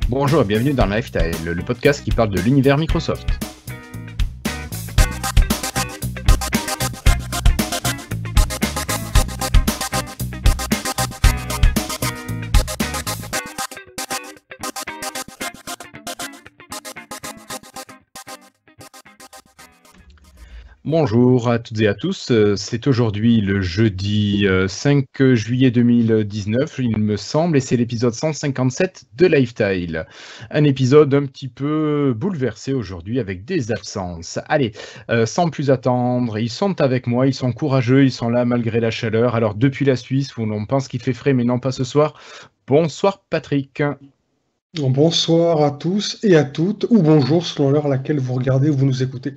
Bonjour et bienvenue dans Lifestyle, le podcast qui parle de l'univers Microsoft. Bonjour à toutes et à tous, c'est aujourd'hui le jeudi 5 juillet 2019, il me semble, et c'est l'épisode 157 de Lifestyle. Un épisode un petit peu bouleversé aujourd'hui avec des absences. Allez, sans plus attendre, ils sont avec moi, ils sont courageux, ils sont là malgré la chaleur. Alors depuis la Suisse, où l'on pense qu'il fait frais, mais non pas ce soir, bonsoir Patrick. Bonsoir à tous et à toutes, ou bonjour selon l'heure à laquelle vous regardez ou vous nous écoutez.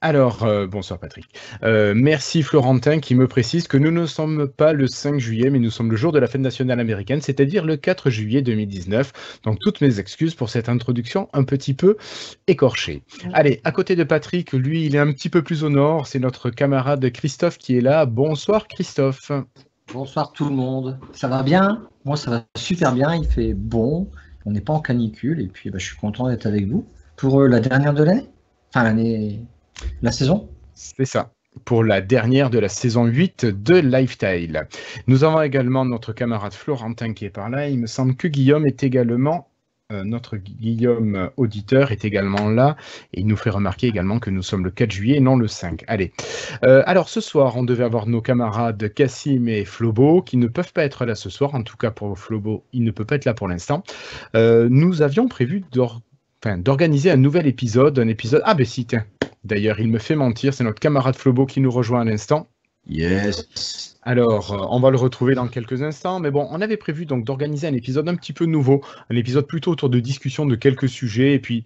Alors, bonsoir Patrick. Merci Florentin qui me précise que nous ne sommes pas le 5 juillet, mais nous sommes le jour de la fête nationale américaine, c'est-à-dire le 4 juillet 2019. Donc, toutes mes excuses pour cette introduction un petit peu écorchée. Allez, à côté de Patrick, lui, il est un petit peu plus au nord. C'est notre camarade Christophe qui est là. Bonsoir Christophe. Bonsoir tout le monde. Ça va bien? Moi, ça va super bien. Il fait bon. On n'est pas en canicule. Et puis, je suis content d'être avec vous pour la dernière de l'année. Enfin, la saison. C'est ça, pour la dernière de la saison 8 de Lifestyle. Nous avons également notre camarade Florentin qui est par là. Il me semble que Guillaume est également, notre Guillaume auditeur est également là. Et il nous fait remarquer également que nous sommes le 4 juillet et non le 5. Allez. Alors ce soir, on devait avoir nos camarades Cassim et Flobo qui ne peuvent pas être là ce soir. En tout cas pour Flobo, il ne peut pas être là pour l'instant. Nous avions prévu d'organiser un nouvel épisode. Ah ben si, tiens. D'ailleurs, il me fait mentir, c'est notre camarade Flobo qui nous rejoint à l'instant. Yes. Alors, on va le retrouver dans quelques instants, mais bon, on avait prévu donc d'organiser un épisode un petit peu nouveau, un épisode plutôt autour de discussion de quelques sujets, et puis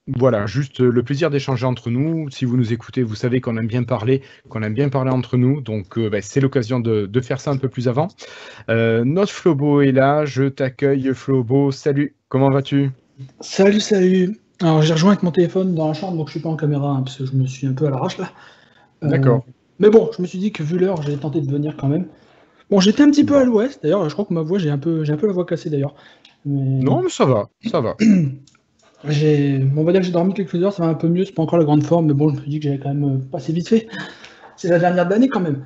voilà, juste le plaisir d'échanger entre nous. Si vous nous écoutez, vous savez qu'on aime bien parler entre nous, donc c'est l'occasion de faire ça un peu plus avant. Notre Flobo est là, je t'accueille Flobo, salut, comment vas-tu ? Salut. Alors j'ai rejoint avec mon téléphone dans la chambre, donc je suis pas en caméra, hein, parce que je me suis un peu à l'arrache là. D'accord. Mais bon, je me suis dit que vu l'heure, j'ai tenté de venir quand même. Bon, j'étais un petit peu à l'ouest, d'ailleurs, je crois que ma voix, j'ai un peu la voix cassée d'ailleurs. Non, mais ça va. On va dire que j'ai dormi quelques heures, ça va un peu mieux, c'est pas encore la grande forme, mais bon, je me suis dit que j'avais quand même passé vite fait. C'est la dernière de l'année quand même.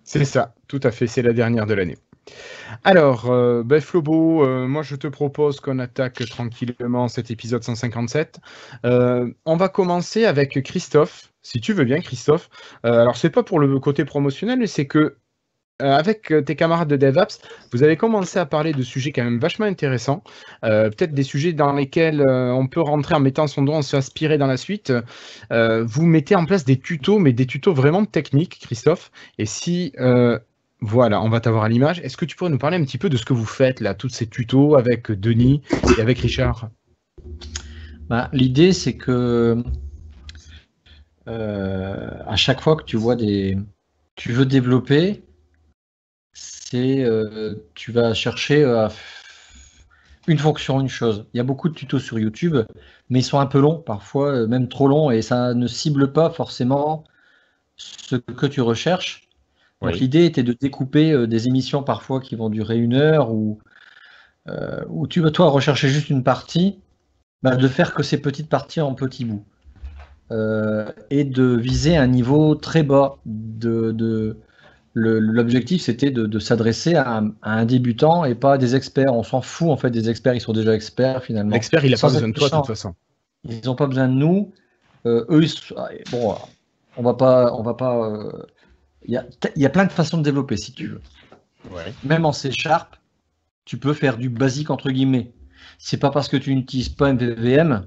C'est ça, tout à fait, c'est la dernière de l'année. Alors, Flobo, moi je te propose qu'on attaque tranquillement cet épisode 157. On va commencer avec Christophe, si tu veux bien Christophe. Alors c'est pas pour le côté promotionnel, mais c'est que avec tes camarades de DevApps, vous avez commencé à parler de sujets quand même vachement intéressants, peut-être des sujets dans lesquels on peut rentrer en mettant son doigt, en s'inspirer dans la suite. Vous mettez en place des tutos, mais des tutos vraiment techniques, Christophe. Et si... voilà, on va t'avoir à l'image. Est-ce que tu pourrais nous parler un petit peu de ce que vous faites là, tous ces tutos avec Denis et avec Richard? L'idée, c'est que à chaque fois que tu veux développer, tu vas chercher une fonction, une chose. Il y a beaucoup de tutos sur YouTube, mais ils sont un peu longs, parfois même trop longs, et ça ne cible pas forcément ce que tu recherches. Donc l'idée était de découper des émissions parfois qui vont durer 1 heure où tu vas toi rechercher juste une partie, de faire que ces petites parties en petits bouts et de viser un niveau très bas. L'objectif c'était de s'adresser à un débutant et pas à des experts. On s'en fout en fait des experts, ils sont déjà experts finalement. L'expert il n'a pas besoin de toi de toute façon. Ils n'ont pas besoin de nous. Eux, bon, on va pas. Il y a plein de façons de développer, si tu veux. Ouais. Même en C#, tu peux faire du basique, entre guillemets. C'est pas parce que tu n'utilises pas MVVM,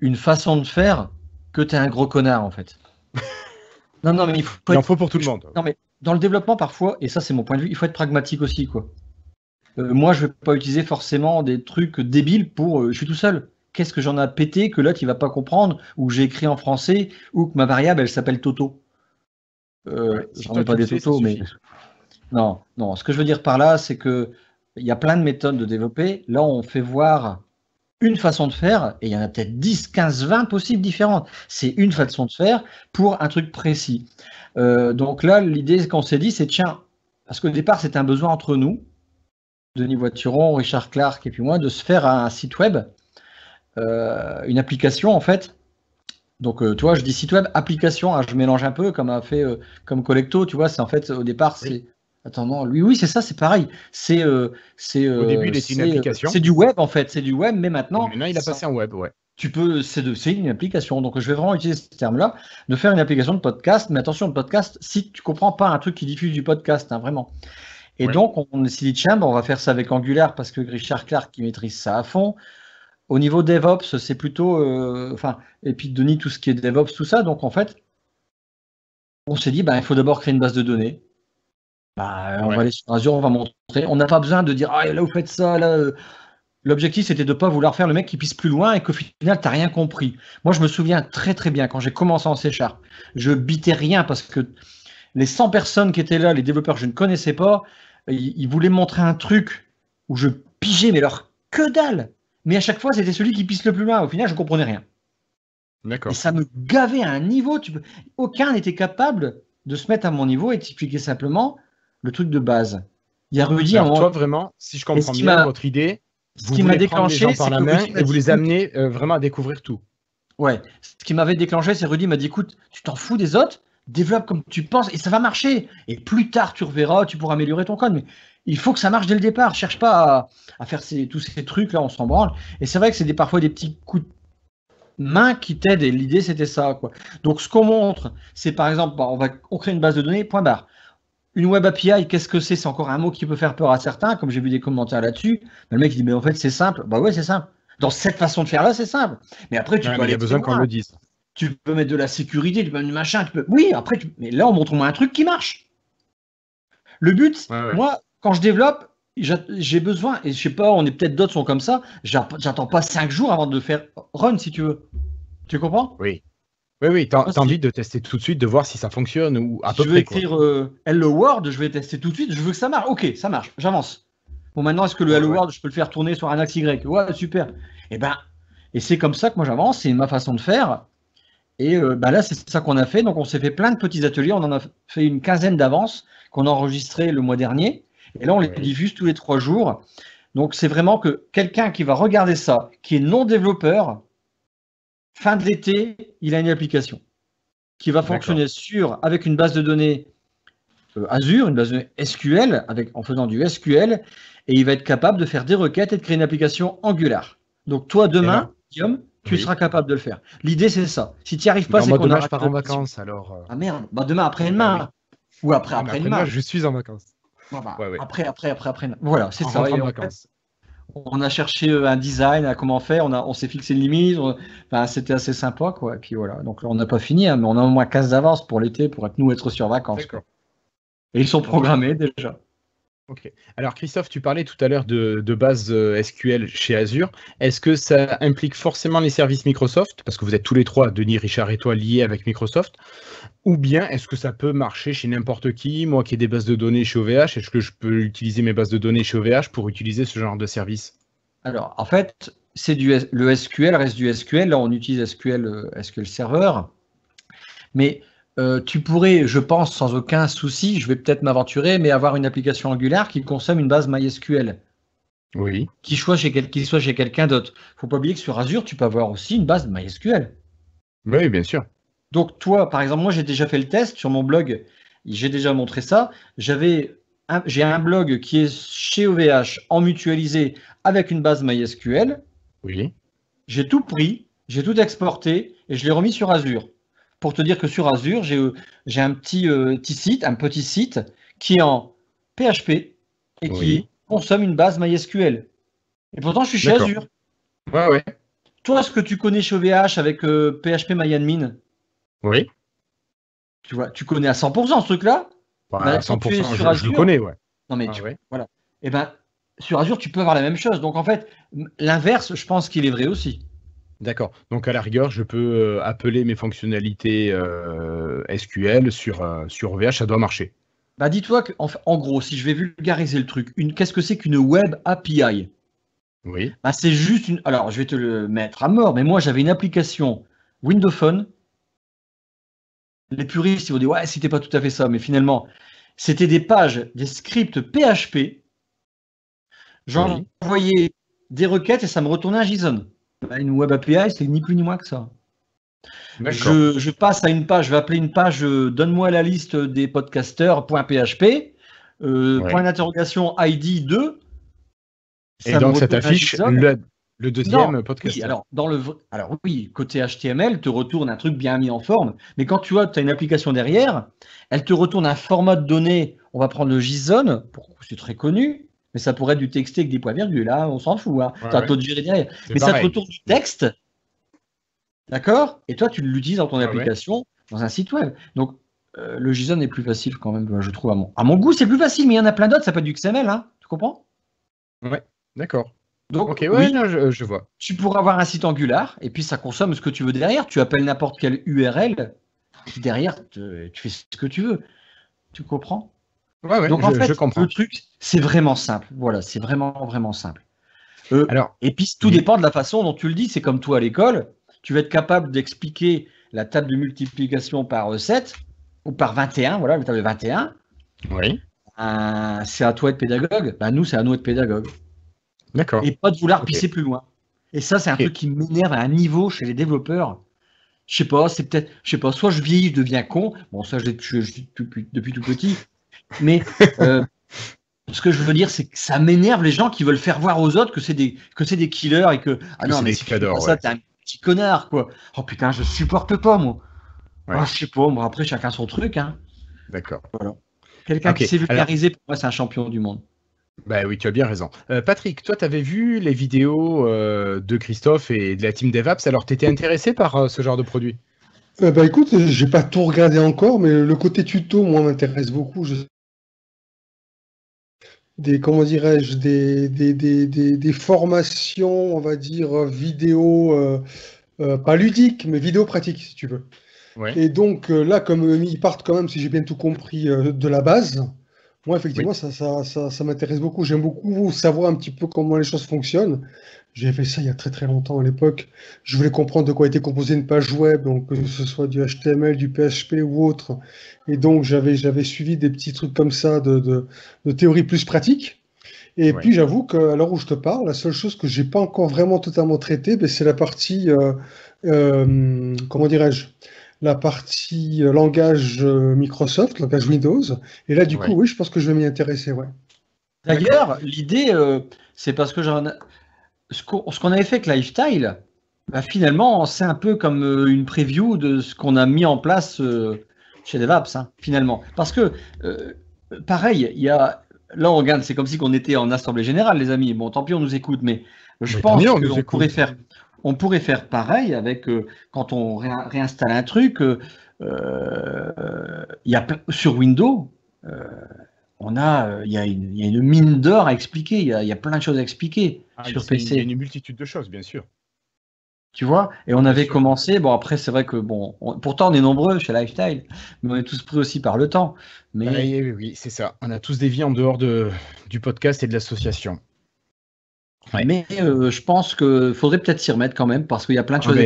une façon de faire, que tu es un gros connard, en fait. Non, mais il en faut pour tout le monde. Non, mais dans le développement, parfois, et ça, c'est mon point de vue, il faut être pragmatique aussi, quoi. Moi, je vais pas utiliser forcément des trucs débiles pour... je suis tout seul. Qu'est-ce que j'en ai pété que là, tu vas pas comprendre, ou j'ai écrit en français, ou que ma variable, elle s'appelle Toto. J'en ai pas des Toto, mais... Non, ce que je veux dire par là, c'est que il y a plein de méthodes de développer. Là, on fait voir une façon de faire, et il y en a peut-être 10, 15, 20 possibles différentes. C'est une façon de faire pour un truc précis. Donc là, l'idée qu'on s'est dit, c'est tiens, parce qu'au départ, c'est un besoin entre nous. Denis Voituron, Richard Clark et puis moi, de se faire un site web, une application en fait. Donc, tu vois, je dis site web, application, hein, je mélange un peu comme a fait comme Collecto, tu vois, c'est en fait au départ, c'est. Attends, non, lui, oui, c'est ça, c'est pareil. Au début, il était une application. C'est du web en fait, c'est du web, mais Et maintenant. maintenant, il a passé en web, ouais. C'est une application. Donc, je vais vraiment utiliser ce terme-là, de faire une application de podcast. Mais attention, le podcast, si tu comprends pas un truc qui diffuse du podcast, hein, vraiment. Et donc, on s'est dit, tiens, on va faire ça avec Angular parce que Richard Clark, qui maîtrise ça à fond. Au niveau DevOps, c'est plutôt. Et puis, Denis, tout ce qui est DevOps, tout ça. Donc, en fait, on s'est dit, il faut d'abord créer une base de données. On va aller sur Azure, on va montrer. On n'a pas besoin de dire, ah, là, vous faites ça, là. L'objectif, c'était de ne pas vouloir faire le mec qui pisse plus loin et qu'au final, tu n'as rien compris. Moi, je me souviens très, très bien, quand j'ai commencé en C#, je bitais rien parce que les 100 personnes qui étaient là, les développeurs que je ne connaissais pas, ils voulaient me montrer un truc où je pigeais, mais alors, que dalle! Mais à chaque fois, c'était celui qui pisse le plus loin. Au final, je ne comprenais rien. D'accord. Et ça me gavait à un niveau. Aucun n'était capable de se mettre à mon niveau et t'expliquer simplement le truc de base. Il y a Rudy Alors, toi, vraiment, si je comprends bien votre idée, ce qui m'a déclenché, c'est que Rudy et vous les amenez vraiment à découvrir tout. Ouais. Ce qui m'avait déclenché, c'est Rudy m'a dit, écoute, tu t'en fous des autres, développe comme tu penses et ça va marcher. Et plus tard, tu reverras, tu pourras améliorer ton code. Mais il faut que ça marche dès le départ. Cherche pas à faire tous ces trucs-là, on s'en branle. Et c'est vrai que c'est parfois des petits coups de main qui t'aident. Et l'idée, c'était ça, quoi. Donc, ce qu'on montre, c'est par exemple, on crée une base de données, point barre. Une web API, qu'est-ce que c'est? C'est encore un mot qui peut faire peur à certains, comme j'ai vu des commentaires là-dessus. Le mec, il dit, mais en fait, c'est simple. Bah ouais, c'est simple. Dans cette façon de faire-là, c'est simple. Mais après, tu peux aller. Il y a besoin qu'on le dise. Tu peux mettre de la sécurité, tu peux mettre du machin. Oui, après, mais là, on montre-moi un truc qui marche. Le but, moi, quand je développe, j'ai besoin, et je sais pas, on est peut-être d'autres sont comme ça, j'attends pas 5 jours avant de faire run, si tu veux. Tu comprends? Oui. Oui, tu as envie de tester tout de suite, de voir si ça fonctionne ou à peu près. Je veux écrire Hello World, je vais tester tout de suite, je veux que ça marche. Ok, ça marche, j'avance. Bon, maintenant, est-ce que le Hello World, je peux le faire tourner sur un axe Y? Ouais, super. Et c'est comme ça que moi j'avance, c'est ma façon de faire. Et là, c'est ça qu'on a fait. Donc, on s'est fait plein de petits ateliers. On en a fait une quinzaine d'avances qu'on a enregistrées le mois dernier. Et là, on les diffuse tous les 3 jours. Donc, c'est vraiment que quelqu'un qui va regarder ça, qui est non développeur, fin de l'été, il a une application qui va fonctionner avec une base de données Azure, une base de données SQL, en faisant du SQL. Et il va être capable de faire des requêtes et de créer une application Angular. Donc, toi, demain, Guillaume, tu seras capable de le faire. L'idée, c'est ça. Si tu n'y arrives pas, c'est qu'on demain, je pars en vacances, alors. Ah merde, demain, après-demain. Ou après-demain. Je suis en vacances. Après. Voilà, c'est ça. On a cherché un design, à comment faire. On s'est fixé une limite. C'était assez sympa, quoi. Et puis voilà. Donc là, on n'a pas fini, hein, mais on a au moins 15 d'avance pour l'été pour être sur vacances. Quoi. Et ils sont programmés déjà. Ok. Alors Christophe, tu parlais tout à l'heure de base SQL chez Azure. Est-ce que ça implique forcément les services Microsoft? Parce que vous êtes tous les trois, Denis, Richard et toi, liés avec Microsoft. Ou bien est-ce que ça peut marcher chez n'importe qui? Moi qui ai des bases de données chez OVH, est-ce que je peux utiliser mes bases de données chez OVH pour utiliser ce genre de service? Alors, en fait, c'est le SQL reste du SQL. Là, on utilise SQL Server. Mais tu pourrais, je pense, sans aucun souci, je vais peut-être m'aventurer, mais avoir une application Angular qui consomme une base MySQL. Oui. Qui soit chez quelqu'un d'autre. Il ne faut pas oublier que sur Azure, tu peux avoir aussi une base MySQL. Oui, bien sûr. Donc toi, par exemple, moi j'ai déjà fait le test sur mon blog, j'ai déjà montré ça. J'ai un blog qui est chez OVH en mutualisé avec une base MySQL. Oui. J'ai tout pris, j'ai tout exporté et je l'ai remis sur Azure. Pour te dire que sur Azure, j'ai un petit site qui est en PHP et qui consomme une base MySQL. Et pourtant, je suis chez Azure. Ouais. Toi, ce que tu connais chez OVH avec PHP MyAdmin, oui. Tu vois, tu connais à 100% ce truc-là. À 100%, je le connais, ouais. Non, mais voilà. Et sur Azure, tu peux avoir la même chose. Donc, en fait, l'inverse, je pense qu'il est vrai aussi. D'accord. Donc, à la rigueur, je peux appeler mes fonctionnalités SQL sur OVH, ça doit marcher. Dis-toi qu'en gros, si je vais vulgariser le truc, qu'est-ce que c'est qu'une web API? Oui. C'est juste une. Alors, je vais te le mettre à mort, mais moi, j'avais une application Windows Phone. Les puristes, ils vont dire, ouais, c'était pas tout à fait ça, mais finalement, c'était des pages, des scripts PHP J'envoyais des requêtes et ça me retournait un JSON. Une Web API, c'est ni plus ni moins que ça. Je passe à une page, je vais appeler une page donne-moi la liste des podcasters.php, point d'interrogation ID 2. Et donc ça t'affiche le deuxième podcaster. Oui, alors oui, côté HTML, te retourne un truc bien mis en forme, mais quand tu as une application derrière, elle te retourne un format de données, on va prendre le JSON, c'est très connu, mais ça pourrait être du TXT avec des points-virgules, là, on s'en fout, hein. Tu as un taux de gérer derrière. Mais pareil. Ça te retourne du texte, d'accord? Et toi, tu l'utilises dans ton application, dans un site web. Donc, le JSON est plus facile quand même, je trouve, à mon goût, c'est plus facile, mais il y en a plein d'autres, ça peut être du XML, hein, tu comprends? Ouais, d'accord. Donc, oui, je vois. Tu pourras avoir un site Angular, et puis ça consomme ce que tu veux derrière. Tu appelles n'importe quelle URL, qui derrière, tu fais ce que tu veux. Tu comprends? Ouais, donc en fait, je comprends. Le truc, c'est vraiment simple. Voilà, c'est vraiment simple. Et puis tout dépend de la façon dont tu le dis. C'est comme toi à l'école, tu vas être capable d'expliquer la table de multiplication par 7 ou par 21, voilà, la table de 21. Oui. C'est à toi de pédagogue. Nous, c'est à nous de pédagogue. D'accord. Et pas de vouloir pisser plus loin. Et ça, c'est un truc qui m'énerve à un niveau chez les développeurs. Je sais pas, soit je vieillis, je deviens con. Bon, ça, je depuis tout petit. Mais ce que je veux dire, c'est que ça m'énerve les gens qui veulent faire voir aux autres que c'est des killers et que non, mais si tu fais pas ça, t'es un petit connard, quoi. Oh putain, je supporte pas, moi. Ouais. Je sais pas, moi, après, chacun son truc, hein. D'accord. Voilà. Quelqu'un qui s'est vulgarisé, pour moi, c'est un champion du monde. Bah oui, tu as bien raison. Patrick, toi, tu avais vu les vidéos de Christophe et de la team DevApps, alors tu étais intéressé par ce genre de produit? Écoute, j'ai pas tout regardé encore, mais le côté tuto, moi, m'intéresse beaucoup. Des formations, on va dire, vidéo, pas ludiques, mais vidéo pratiques, si tu veux. Ouais. Et donc, là, comme ils partent quand même, si j'ai bien tout compris, de la base, moi, effectivement, ça m'intéresse beaucoup. J'aime beaucoup savoir un petit peu comment les choses fonctionnent. J'ai fait ça il y a très très longtemps à l'époque. Je voulais comprendre de quoi était composée une page web, donc que ce soit du HTML, du PHP ou autre. Et donc j'avais suivi des petits trucs comme ça de théorie plus pratique. Et puis j'avoue qu'à l'heure où je te parle, la seule chose que j'ai pas encore vraiment totalement traitée, c'est la partie, comment dirais-je, la partie langage Microsoft, langage Windows. Et là, du coup, oui, je pense que je vais m'y intéresser. Ouais. D'ailleurs, l'idée, c'est parce que ce qu'on avait fait avec Lifestyle, finalement, c'est un peu comme une preview de ce qu'on a mis en place chez DevApps, hein, finalement. Parce que, pareil, là, on regarde, c'est comme si on était en assemblée générale, les amis. Bon, tant pis, on nous écoute, mais je pense qu'on pourrait faire pareil avec quand on réinstalle un truc. Sur Windows, il y a une mine d'or à expliquer. Il y a plein de choses à expliquer sur PC. Il y a une multitude de choses, bien sûr. Tu vois, et on avait commencé. Bon, après, c'est vrai que pourtant on est nombreux chez Lifestyle, mais on est tous pris aussi par le temps. Mais oui, c'est ça. On a tous des vies en dehors du podcast et de l'association. Ouais. Mais je pense qu'il faudrait peut-être s'y remettre quand même, parce qu'il y a plein de choses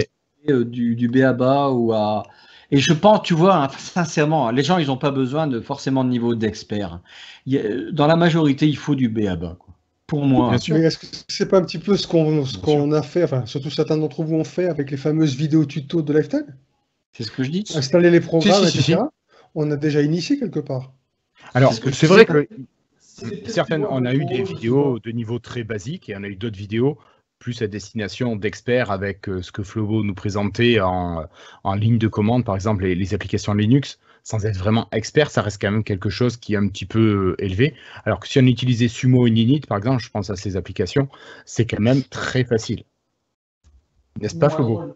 du B.A.B.A. Et je pense, tu vois, sincèrement, les gens, ils n'ont pas besoin forcément de niveau d'expert. Dans la majorité, il faut du B.A.B.A., quoi. Pour moi. Bien sûr. Mais est-ce que c'est pas un petit peu ce qu'on a fait, enfin, surtout certains d'entre vous ont fait avec les fameuses vidéos tuto de Lifetime? C'est ce que je dis. Installer les programmes, etc. On a déjà initié quelque part. Alors, c'est vrai que certaines, on a eu des vidéos de niveau très basique et on a eu d'autres vidéos plus à destination d'experts avec ce que Flobo nous présentait en ligne de commande, par exemple les applications Linux. Sans être vraiment expert, ça reste quand même quelque chose qui est un petit peu élevé. Alors que si on utilisait Sumo et Ninit, par exemple, je pense à ces applications, c'est quand même très facile. N'est-ce pas, Flobo?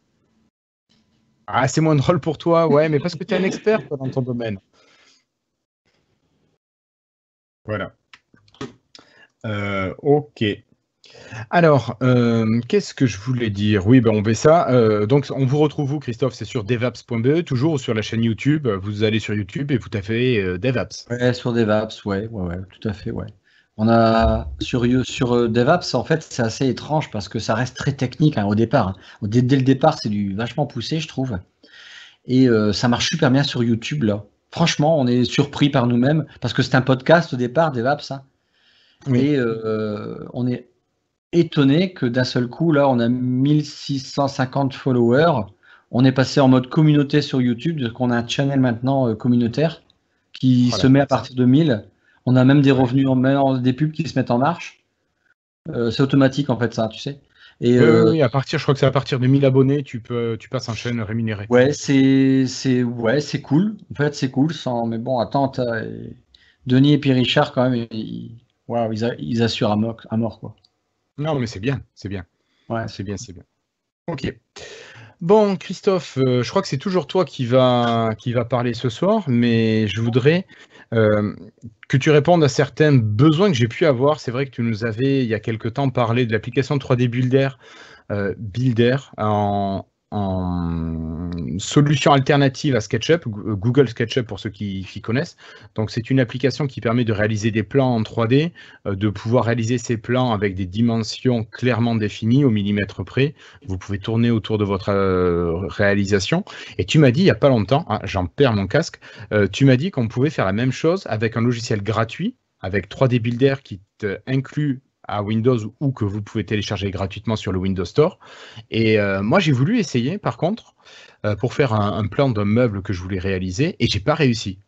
Ah, c'est moins drôle pour toi, ouais, mais parce que tu es un expert toi, dans ton domaine. Voilà. Ok. Alors, qu'est-ce que je voulais dire? Oui, on fait ça. Donc, on vous retrouve où, Christophe? C'est sur devaps.be, toujours sur la chaîne YouTube. Vous allez sur YouTube et vous tapez DevApps. Ouais, sur DevApps, ouais, tout à fait, ouais. On a sur DevApps, en fait, c'est assez étrange parce que ça reste très technique au départ. Hein. Dès le départ, c'est du vachement poussé, je trouve. Et ça marche super bien sur YouTube, là. Franchement, on est surpris par nous-mêmes parce que c'est un podcast au départ, DevApps. Hein. Oui. Et on est étonné que d'un seul coup, là, on a 1650 followers. On est passé en mode communauté sur YouTube, donc on a un channel maintenant communautaire qui Voilà. se met à partir de 1000. On a même des revenus, des pubs qui se mettent en marche. C'est automatique en fait ça, tu sais. Et Oui, je crois que c'est à partir de 1000 abonnés, tu passes en chaîne rémunérée. ouais, c'est cool. En fait, c'est cool. Mais bon, attends, Denis et puis Richard quand même, waouh, ils assurent à mort quoi. Non, mais c'est bien, c'est bien. Ouais. C'est bien, c'est bien. Ok. Bon, Christophe, je crois que c'est toujours toi qui va parler ce soir, mais je voudrais que tu répondes à certains besoins que j'ai pu avoir. C'est vrai que tu nous avais, il y a quelque temps, parlé de l'application 3D Builder en solution alternative à SketchUp, Google SketchUp pour ceux qui connaissent. Donc c'est une application qui permet de réaliser des plans en 3D, de pouvoir réaliser ces plans avec des dimensions clairement définies au millimètre près. Vous pouvez tourner autour de votre réalisation. Et tu m'as dit il n'y a pas longtemps, j'en perds mon casque, tu m'as dit qu'on pouvait faire la même chose avec un logiciel gratuit, avec 3D Builder qui inclut à Windows ou que vous pouvez télécharger gratuitement sur le Windows Store. Et moi, j'ai voulu essayer, par contre, pour faire un plan d'un meuble que je voulais réaliser, et j'ai pas réussi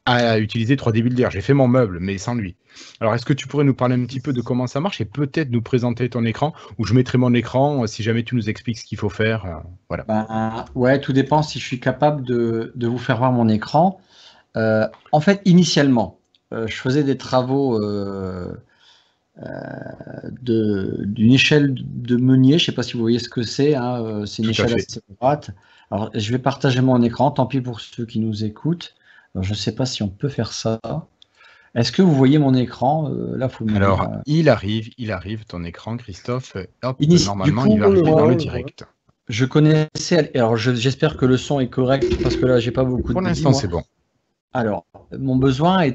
à utiliser 3D Builder. J'ai fait mon meuble, mais sans lui. Alors, est-ce que tu pourrais nous parler un petit peu de comment ça marche et peut-être nous présenter ton écran, ou je mettrai mon écran si jamais tu nous expliques ce qu'il faut faire. Voilà. Ouais, tout dépend si je suis capable de vous faire voir mon écran. En fait, initialement, je faisais des travaux d'une échelle de meunier. Je ne sais pas si vous voyez ce que c'est. Hein, c'est une échelle assez droite. Alors, je vais partager mon écran. Tant pis pour ceux qui nous écoutent. Alors, je ne sais pas si on peut faire ça. Est-ce que vous voyez mon écran là, faut me Alors, dire, il arrive, ton écran, Christophe. Hop, normalement, il va arriver dans le direct. Je connaissais. Alors, j'espère que le son est correct parce que là, j'ai pas beaucoup de. Pour l'instant, c'est bon. Alors, mon besoin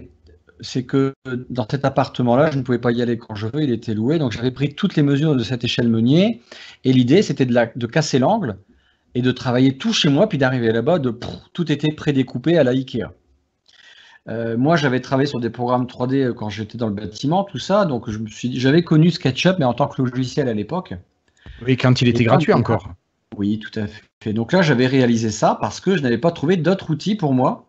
c'est que dans cet appartement-là, je ne pouvais pas y aller quand je veux, il était loué, donc j'avais pris toutes les mesures de cette échelle meunier, et l'idée c'était de casser l'angle et de travailler tout chez moi, puis d'arriver là-bas, tout était prédécoupé à la Ikea. Moi, j'avais travaillé sur des programmes 3D quand j'étais dans le bâtiment, tout ça, donc j'avais connu SketchUp, mais en tant que logiciel à l'époque. Oui, quand il était gratuit encore. Oui, tout à fait. Donc là, j'avais réalisé ça parce que je n'avais pas trouvé d'autres outils pour moi.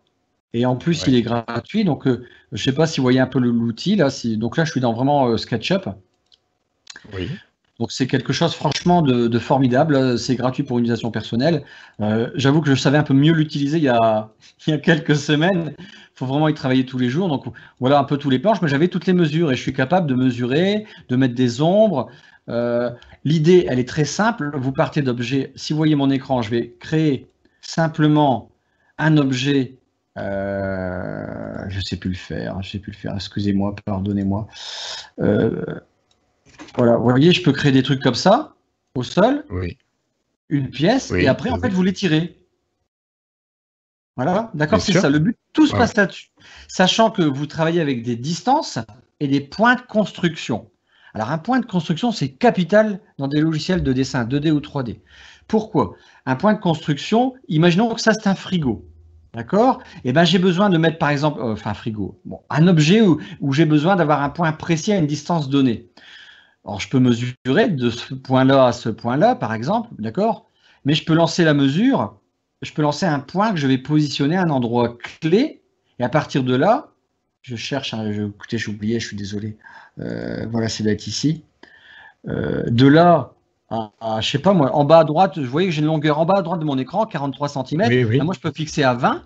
Et en plus, il est gratuit. Donc, je ne sais pas si vous voyez un peu l'outil. Donc là, je suis dans vraiment SketchUp. Oui. Donc, c'est quelque chose, franchement, de formidable. C'est gratuit pour une utilisation personnelle. J'avoue que je savais un peu mieux l'utiliser il y a quelques semaines. Il faut vraiment y travailler tous les jours. Donc, voilà un peu tous les planches. Mais j'avais toutes les mesures et je suis capable de mesurer, de mettre des ombres. L'idée, elle est très simple. Vous partez d'objets. Si vous voyez mon écran, je vais créer simplement un objet. Je ne sais plus le faire. Excusez-moi, pardonnez-moi. Voilà, vous voyez, je peux créer des trucs comme ça, au sol, une pièce, et après, en fait, vous les tirez. Voilà, d'accord, c'est ça. Le but, tout se passe là-dessus. Sachant que vous travaillez avec des distances et des points de construction. Alors, un point de construction, c'est capital dans des logiciels de dessin 2D ou 3D. Pourquoi? Un point de construction, imaginons que ça, c'est un frigo. D'accord? Et ben j'ai besoin de mettre par exemple, un frigo, un objet où j'ai besoin d'avoir un point précis à une distance donnée. Alors je peux mesurer de ce point-là à ce point-là, par exemple, d'accord? Mais je peux lancer la mesure, je peux lancer un point que je vais positionner à un endroit clé, et à partir de là, je cherche, écoutez, j'ai oublié, je suis désolé. Voilà, c'est d'être ici. De là. Je sais pas moi, en bas à droite, je voyais que j'ai une longueur en bas à droite de mon écran, 43 cm. Là, moi, je peux fixer à 20.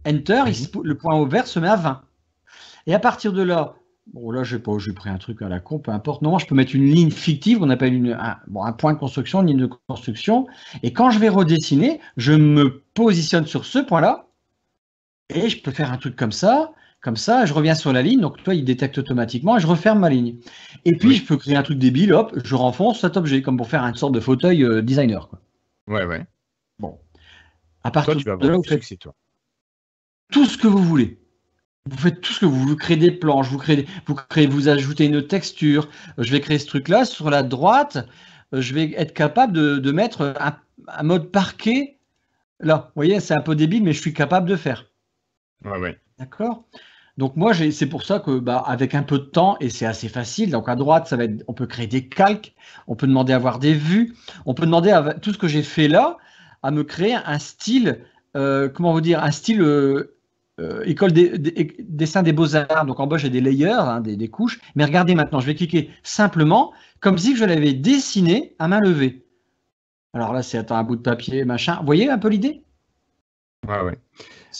Enter, le point au vert se met à 20. Et à partir de là, bon là, j'ai pris un truc à la con, peu importe. Non, je peux mettre une ligne fictive qu'on appelle un point de construction, une ligne de construction. Et quand je vais redessiner, je me positionne sur ce point-là. Et je peux faire un truc comme ça, je reviens sur la ligne, donc toi, il détecte automatiquement et je referme ma ligne. Et puis, je peux créer un truc débile, hop, je renfonce cet objet, comme pour faire une sorte de fauteuil designer. Quoi. Ouais. Bon. À partir toi, tu vas de là, vous faites tout ce que vous voulez. Vous faites tout ce que vous créez des planches, vous ajoutez une texture. Je vais créer ce truc-là. Sur la droite, je vais être capable de mettre un mode parquet. Là, vous voyez, c'est un peu débile, mais je suis capable de faire. Ouais. D'accord. Donc moi, c'est pour ça que avec un peu de temps, et c'est assez facile, donc à droite, ça va être, on peut créer des calques, on peut demander à avoir des vues, on peut demander à tout ce que j'ai fait là, à me créer un style, comment vous dire, un style école dessin des beaux-arts. Donc en bas, j'ai des layers, hein, des couches, mais regardez maintenant, je vais cliquer simplement, comme si je l'avais dessiné à main levée. Alors là, c'est un bout de papier, machin. Vous voyez un peu l'idée? Ouais.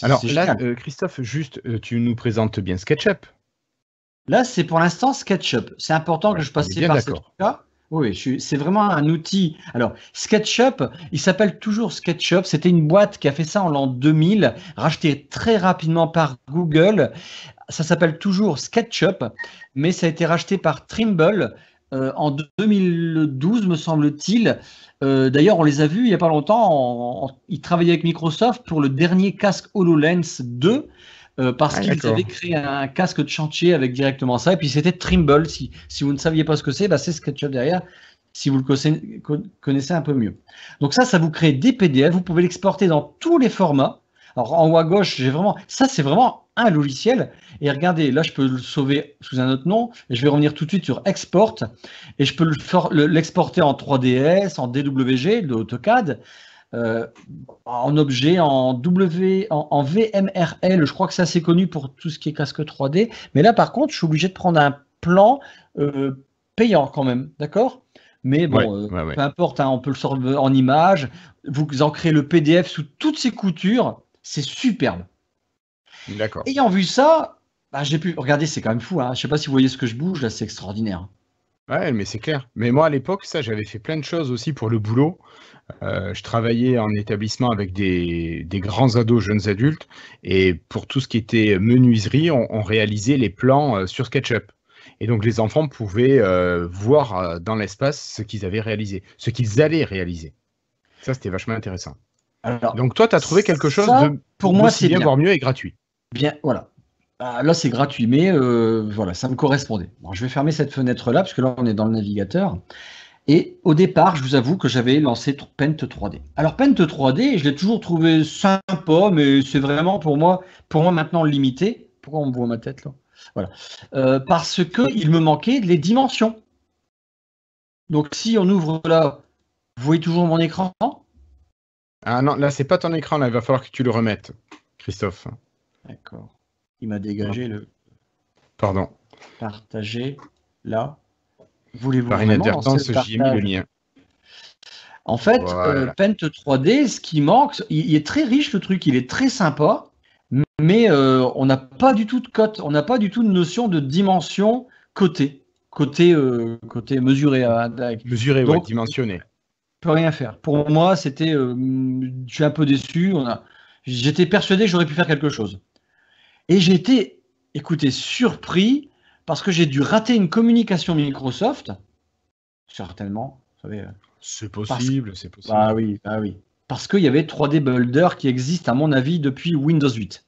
Alors là, Christophe, juste, tu nous présentes bien SketchUp. Là, c'est pour l'instant SketchUp. C'est important que je passe par ce truc-là. Oui, c'est vraiment un outil. Alors, SketchUp, il s'appelle toujours SketchUp. C'était une boîte qui a fait ça en l'an 2000, rachetée très rapidement par Google. Ça s'appelle toujours SketchUp, mais ça a été racheté par Trimble en 2012, me semble-t-il. D'ailleurs, on les a vus il n'y a pas longtemps. Ils travaillaient avec Microsoft pour le dernier casque HoloLens 2. Parce qu'ils avaient créé un casque de chantier avec directement ça. Et puis c'était Trimble. Si vous ne saviez pas ce que c'est SketchUp derrière, si vous le connaissez un peu mieux. Donc ça vous crée des PDF. Vous pouvez l'exporter dans tous les formats. Alors en haut à gauche, ça c'est vraiment un logiciel. Et regardez, là je peux le sauver sous un autre nom. Et je vais revenir tout de suite sur Export. Et je peux l'exporter en 3DS, en DWG, de AutoCAD. En objet, en VMRL, je crois que c'est assez connu pour tout ce qui est casque 3D. Mais là, par contre, je suis obligé de prendre un plan payant quand même, d'accord? Mais bon, peu importe, hein, on peut le sortir en image. Vous en créez le PDF sous toutes ces coutures. C'est superbe. D'accord. Ayant vu ça, j'ai pu... Regardez, c'est quand même fou. Hein. Je ne sais pas si vous voyez ce que je bouge, là, c'est extraordinaire. Ouais, mais c'est clair. Mais moi, à l'époque, j'avais fait plein de choses aussi pour le boulot. Je travaillais en établissement avec des grands ados, jeunes adultes, et pour tout ce qui était menuiserie, on réalisait les plans sur SketchUp. Et donc les enfants pouvaient voir dans l'espace ce qu'ils avaient réalisé, ce qu'ils allaient réaliser. Ça, c'était vachement intéressant. Alors, donc toi, tu as trouvé quelque chose de pour moi, c'est bien, voire mieux et gratuit. Bien, voilà. Là, c'est gratuit, mais voilà, ça me correspondait. Bon, je vais fermer cette fenêtre-là, parce que là, on est dans le navigateur. Et au départ, je vous avoue que j'avais lancé Paint 3D. Alors, Paint 3D, je l'ai toujours trouvé sympa, mais c'est vraiment pour moi maintenant limité. Pourquoi on me voit ma tête là? Voilà. Parce qu'il me manquait les dimensions. Donc, si on ouvre là, vous voyez toujours mon écran? Ah non, là, c'est pas ton écran, là, il va falloir que tu le remettes, Christophe. D'accord. Il m'a dégagé le... Pardon. Partager, là. Voulez-vous par inadvertance, j'y ai mis le lien. En fait, voilà. Paint 3D, ce qui manque, il est très riche le truc, il est très sympa, mais on n'a pas du tout de cote, on n'a pas du tout de notion de dimension côté mesuré. Mesuré, donc, ouais, dimensionné. On peut rien faire. Pour moi, c'était, je suis un peu déçu. J'étais persuadé que j'aurais pu faire quelque chose. Et j'ai été, écoutez, surpris parce que j'ai dû rater une communication Microsoft. Certainement. Vous savez, c'est possible, c'est possible. Ah oui. Parce qu'il y avait 3D Builder qui existe, à mon avis, depuis Windows 8.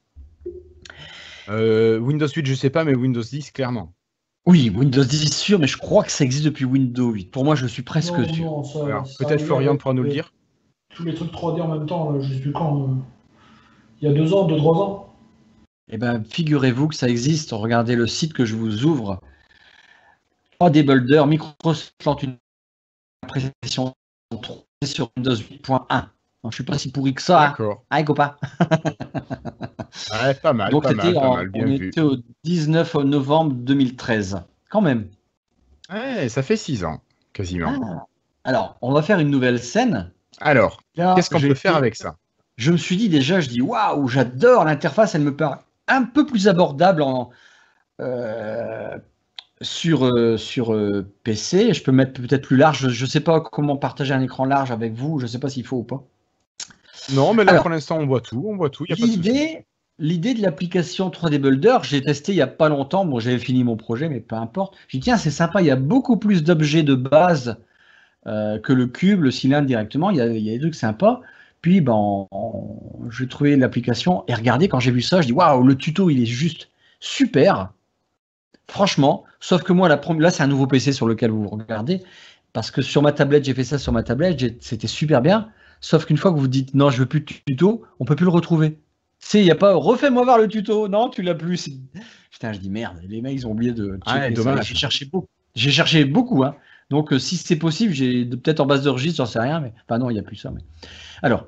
Windows 8, je ne sais pas, mais Windows 10, clairement. Oui, Windows 10 sûr, mais je crois que ça existe depuis Windows 8. Pour moi, je suis presque sûr. Non, peut-être Florian pourra nous le dire. Tous les trucs 3D en même temps, là, je ne sais plus quand. Il y a 2 ans, 2-3 ans. Eh bien, figurez-vous que ça existe. Regardez le site que je vous ouvre. 3D Builder, Microsoft lance une impression 3D sur Windows 8.1. Je ne suis pas si pourri que ça. D'accord. Hein. Copain. Ouais, pas mal. Donc, pas mal, bien on vu. était au 19 novembre 2013. Quand même. Ouais, ça fait 6 ans, quasiment. Ah. Alors, on va faire une nouvelle scène. Alors, qu'est-ce qu'on peut faire avec ça? Je me suis dit déjà, waouh, j'adore l'interface, elle me paraît un peu plus abordable sur PC. Je peux mettre peut-être plus large. Je ne sais pas comment partager un écran large avec vous. Je ne sais pas s'il faut ou pas. Non, mais là, pour l'instant, on voit tout. L'idée de l'application 3D Builder, j'ai testé il n'y a pas longtemps. Bon, j'avais fini mon projet, mais peu importe. J'ai dit, tiens, c'est sympa. Il y a beaucoup plus d'objets de base que le cube, le cylindre directement. Il y a des trucs sympas. Puis, j'ai trouvé l'application et regardez, quand j'ai vu ça, je dis waouh, le tuto, il est juste super. Franchement, sauf que moi, là, c'est un nouveau PC sur lequel vous regardez. Parce que sur ma tablette, j'ai fait ça sur ma tablette, c'était super bien. Sauf qu'une fois que vous dites non, je veux plus de tuto, on peut plus le retrouver. Il n'y a pas refais-moi voir le tuto. Non, tu l'as plus. Putain, je dis merde, les mecs ils ont oublié de checker dommage. J'ai cherché beaucoup. Hein. Donc, si c'est possible, j'ai peut-être en base de registre, j'en sais rien. Mais enfin, non, il n'y a plus ça. Mais... Alors,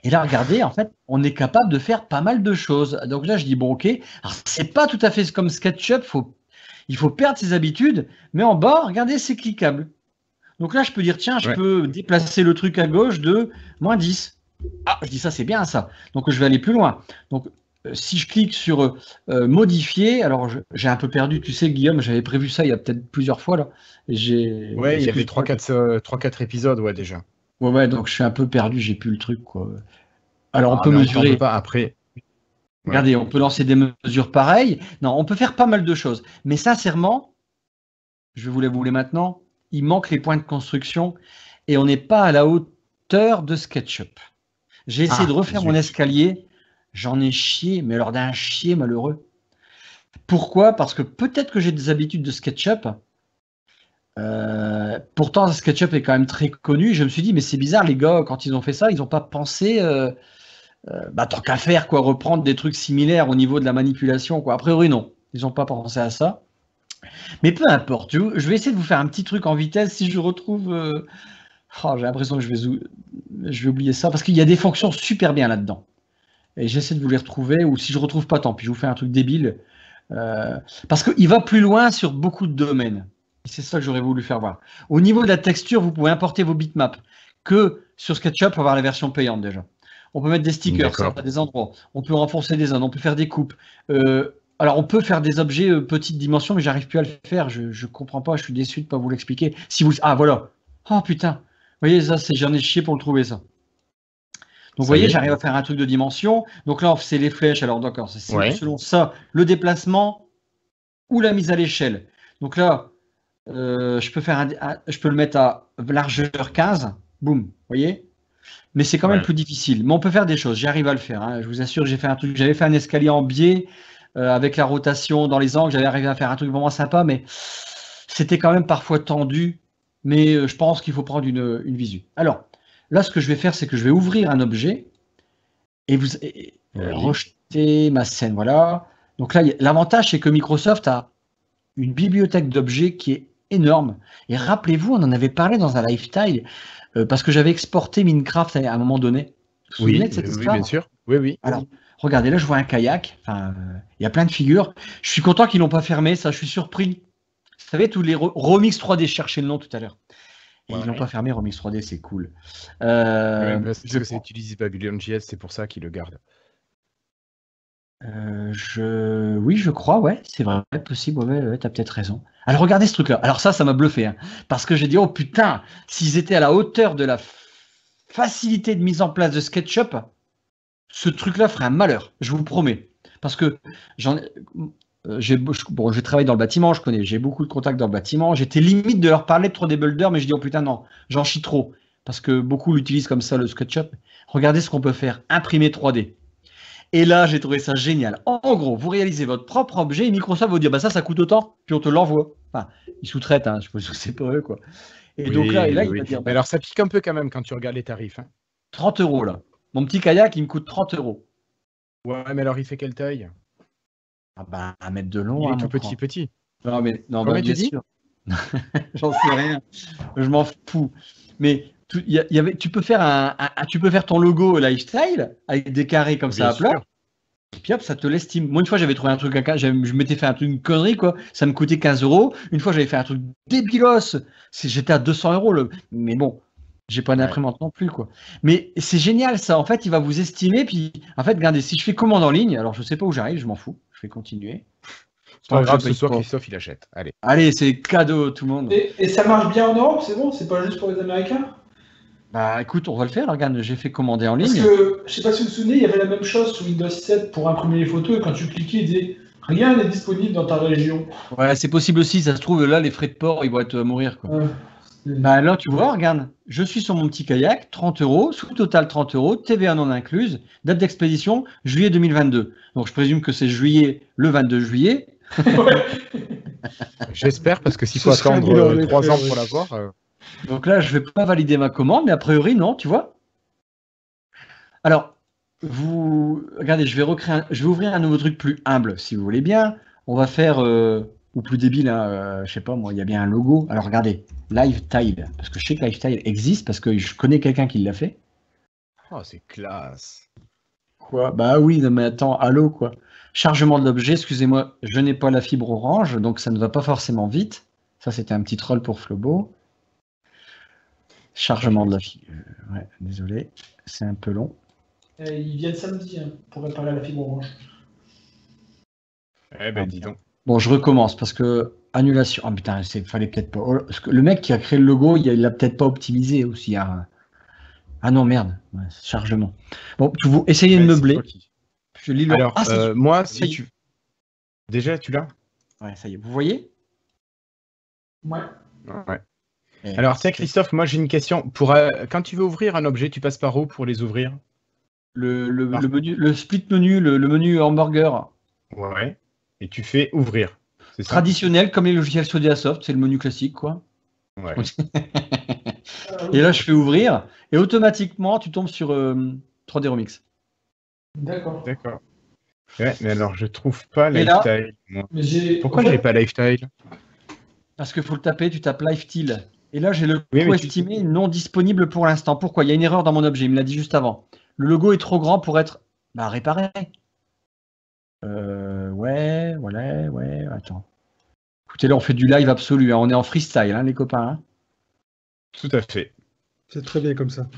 et là, regardez, en fait, on est capable de faire pas mal de choses. Donc là, je dis bon, ok. Alors, c'est pas tout à fait comme SketchUp. Il faut perdre ses habitudes. Mais en bas, regardez, c'est cliquable. Donc là, je peux dire, tiens, je peux déplacer le truc à gauche de -10. Ah, je dis ça, c'est bien ça. Donc je vais aller plus loin. Donc si je clique sur modifier, alors j'ai un peu perdu, tu sais, Guillaume, j'avais prévu ça il y a peut-être plusieurs fois là. Ouais, il y avait 3-4 épisodes, ouais, déjà. Ouais, donc je suis un peu perdu, j'ai plus le truc, quoi. Alors on peut mais mesurer. On peut pas après. Regardez, on peut lancer des mesures pareilles. Non, on peut faire pas mal de choses. Mais sincèrement, je vais vous l'avouer maintenant, il manque les points de construction et on n'est pas à la hauteur de SketchUp. J'ai essayé de refaire mon escalier, j'en ai chié, mais alors d'un chier malheureux. Pourquoi? Parce que peut-être que j'ai des habitudes de SketchUp. Pourtant, SketchUp est quand même très connu. Je me suis dit, mais c'est bizarre, les gars, quand ils ont fait ça, ils n'ont pas pensé, tant qu'à faire, quoi, reprendre des trucs similaires au niveau de la manipulation, quoi. A priori, non, ils n'ont pas pensé à ça. Mais peu importe, je vais essayer de vous faire un petit truc en vitesse si je retrouve. J'ai l'impression que je vais oublier ça parce qu'il y a des fonctions super bien là-dedans. Et j'essaie de vous les retrouver, ou si je ne retrouve pas, tant pis, je vous fais un truc débile. Parce qu'il va plus loin sur beaucoup de domaines. C'est ça que j'aurais voulu faire voir. Au niveau de la texture, vous pouvez importer vos bitmaps. Que sur SketchUp, on va avoir la version payante déjà. On peut mettre des stickers à des endroits. On peut renforcer des zones. On peut faire des coupes. Alors, on peut faire des objets petites dimensions, mais j'arrive plus à le faire. Je ne comprends pas. Je suis déçu de ne pas vous l'expliquer. Ah, voilà. Oh, putain. Vous voyez, ça, j'en ai chié pour le trouver, ça. Donc, vous voyez, j'arrive à faire un truc de dimension. Donc là, c'est les flèches. Alors, d'accord, c'est selon ça, le déplacement ou la mise à l'échelle. Donc là, je peux le mettre à largeur 15. Boum, vous voyez. Mais c'est quand même plus difficile. Mais on peut faire des choses. J'arrive à le faire. Hein. Je vous assure, j'ai fait un truc. J'avais fait un escalier en biais avec la rotation dans les angles. J'avais arrivé à faire un truc vraiment sympa, mais c'était quand même parfois tendu. Mais je pense qu'il faut prendre une visu. Alors, là, ce que je vais faire, c'est que je vais ouvrir un objet et rejeter ma scène. Voilà. Donc là, l'avantage, c'est que Microsoft a une bibliothèque d'objets qui est énorme. Et rappelez-vous, on en avait parlé dans un lifestyle parce que j'avais exporté Minecraft à un moment donné. Vous vous souvenez de cette histoire ? Oui, bien sûr. Oui. Alors, regardez, là, je vois un kayak. Enfin, il y a plein de figures. Je suis content qu'ils ne l'ont pas fermé. Ça, je suis surpris. Vous savez, tous les Remix 3D, je cherchais le nom tout à l'heure. Et ils l'ont pas fermé, Remix 3D, c'est cool. Parce que c'est utilisé Babylon.js, c'est pour ça qu'ils le gardent. Oui, je crois, ouais, c'est vrai, possible, ouais, t'as peut-être raison. Alors regardez ce truc-là. Alors ça m'a bluffé, hein, parce que j'ai dit, oh putain, s'ils étaient à la hauteur de la facilité de mise en place de SketchUp, ce truc-là ferait un malheur, je vous promets. Parce que je travaille dans le bâtiment, j'ai beaucoup de contacts dans le bâtiment. J'étais limite de leur parler de 3D Builder, mais je dis, oh putain, non, j'en chie trop. Parce que beaucoup l'utilisent comme ça, le SketchUp. Regardez ce qu'on peut faire, imprimer 3D. Et là, j'ai trouvé ça génial. En gros, vous réalisez votre propre objet et Microsoft va vous dire, bah ça coûte autant, puis on te l'envoie. Enfin, ils sous-traitent, hein, je suppose que c'est pas eux, quoi. Et donc là, il va dire. Mais alors, ça pique un peu quand même quand tu regardes les tarifs. Hein. 30 € là. Mon petit kayak, il me coûte 30 €. Ouais, mais alors il fait quelle taille? Ah bah, 1 mètre de long. Il est tout petit. Non, mais bien sûr. J'en sais rien. Je m'en fous. Mais tu peux faire tu peux faire ton logo lifestyle avec des carrés comme ça à plat. Et puis hop, ça te l'estime. Moi, une fois, j'avais trouvé un truc je m'étais fait un truc, une connerie, quoi. Ça me coûtait 15 €. Une fois, j'avais fait un truc débilos. J'étais à 200 €. Mais bon, j'ai pas d'imprimante non plus, quoi. Mais c'est génial, ça. En fait, il va vous estimer. Puis, en fait, regardez, si je fais commande en ligne, alors je sais pas où j'arrive, je m'en fous. Je vais continuer. C'est pas grave, ce soir, Christophe, il achète. Allez, c'est cadeau, tout le monde. Et ça marche bien en Europe, c'est bon? C'est pas juste pour les Américains? Bah écoute, on va le faire. Regarde, j'ai fait commander en ligne. Parce que, je sais pas si vous vous souvenez, il y avait la même chose sur Windows 7 pour imprimer les photos. Et quand tu cliquais, il disait rien n'est disponible dans ta région. Ouais, c'est possible aussi. Ça se trouve, là, les frais de port, ils vont être mourir, quoi. Bah là, tu vois, regarde. Je suis sur mon petit kayak, 30 €, sous total 30 €, TVA non incluse, date d'expédition, juillet 2022. Donc je présume que c'est le 22 juillet. J'espère, parce que s'il faut attendre 3 ans pour l'avoir. Donc là, je ne vais pas valider ma commande, mais a priori, non, tu vois. Alors, regardez, je vais ouvrir un nouveau truc plus humble, si vous voulez bien. On va faire, ou plus débile, hein, je sais pas, moi, il y a bien un logo. Alors regardez, LiveTile, parce que je sais que LiveTile existe, parce que je connais quelqu'un qui l'a fait. Oh, c'est classe. Quoi? Bah oui, non, mais attends, allô, quoi. Chargement de l'objet, excusez-moi, je n'ai pas la fibre orange, donc ça ne va pas forcément vite. Ça, c'était un petit troll pour Flobo. Chargement de la fibre. Ouais, désolé, c'est un peu long. Ils viennent samedi pour réparer la fibre orange. Eh ben, dis donc. Bon, je recommence parce que annulation. Oh putain, fallait peut-être pas. Oh, parce que le mec qui a créé le logo, il l'a peut-être pas optimisé aussi. Hein. Ah non, merde, ouais, chargement. Bon, vous essayez de meubler. Je lis le. Alors, moi, si tu. Déjà, tu l'as? Ouais, ça y est. Vous voyez? Ouais. Ouais. Alors, tiens, Christophe, moi j'ai une question. Quand tu veux ouvrir un objet, tu passes par où pour les ouvrir? Le menu, le split menu, le menu hamburger. Ouais. Et tu fais ouvrir. C'est ça? Traditionnel, comme les logiciels Sodiasoft, c'est le menu classique, quoi. Ouais. Et là, je fais ouvrir, et automatiquement, tu tombes sur 3D Remix. D'accord. Ouais, mais alors, je trouve pas LiveTile. Pourquoi j'ai pas LiveTile? Parce qu'il faut le taper, tu tapes LiveTile. Et là, j'ai le coût estimé non disponible pour l'instant. Pourquoi? Il y a une erreur dans mon objet, il me l'a dit juste avant. Le logo est trop grand pour être réparé. Ouais, attends. Écoutez, là, on fait du live absolu. Hein. On est en freestyle, hein, les copains. Hein. Tout à fait. C'est très bien comme ça.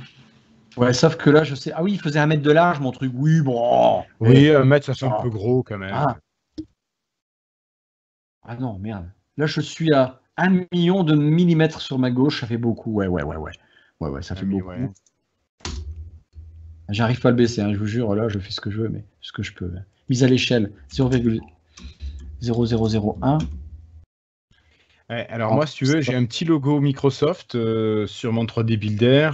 Ouais, sauf que là, je sais. Ah oui, il faisait 1 mètre de large, mon truc. Oui, bon. Oui, 1 mètre, ça fait un peu gros quand même. Ah non, merde. Là, je suis à 1 million de millimètres sur ma gauche. Ça fait beaucoup. Ouais, ça fait beaucoup. Ouais. J'arrive pas à le baisser, hein, je vous jure. Là, je fais ce que je veux, mais ce que je peux. Mise à l'échelle 0,0001. Ouais, alors moi, si tu veux, j'ai un petit logo Microsoft sur mon 3D Builder.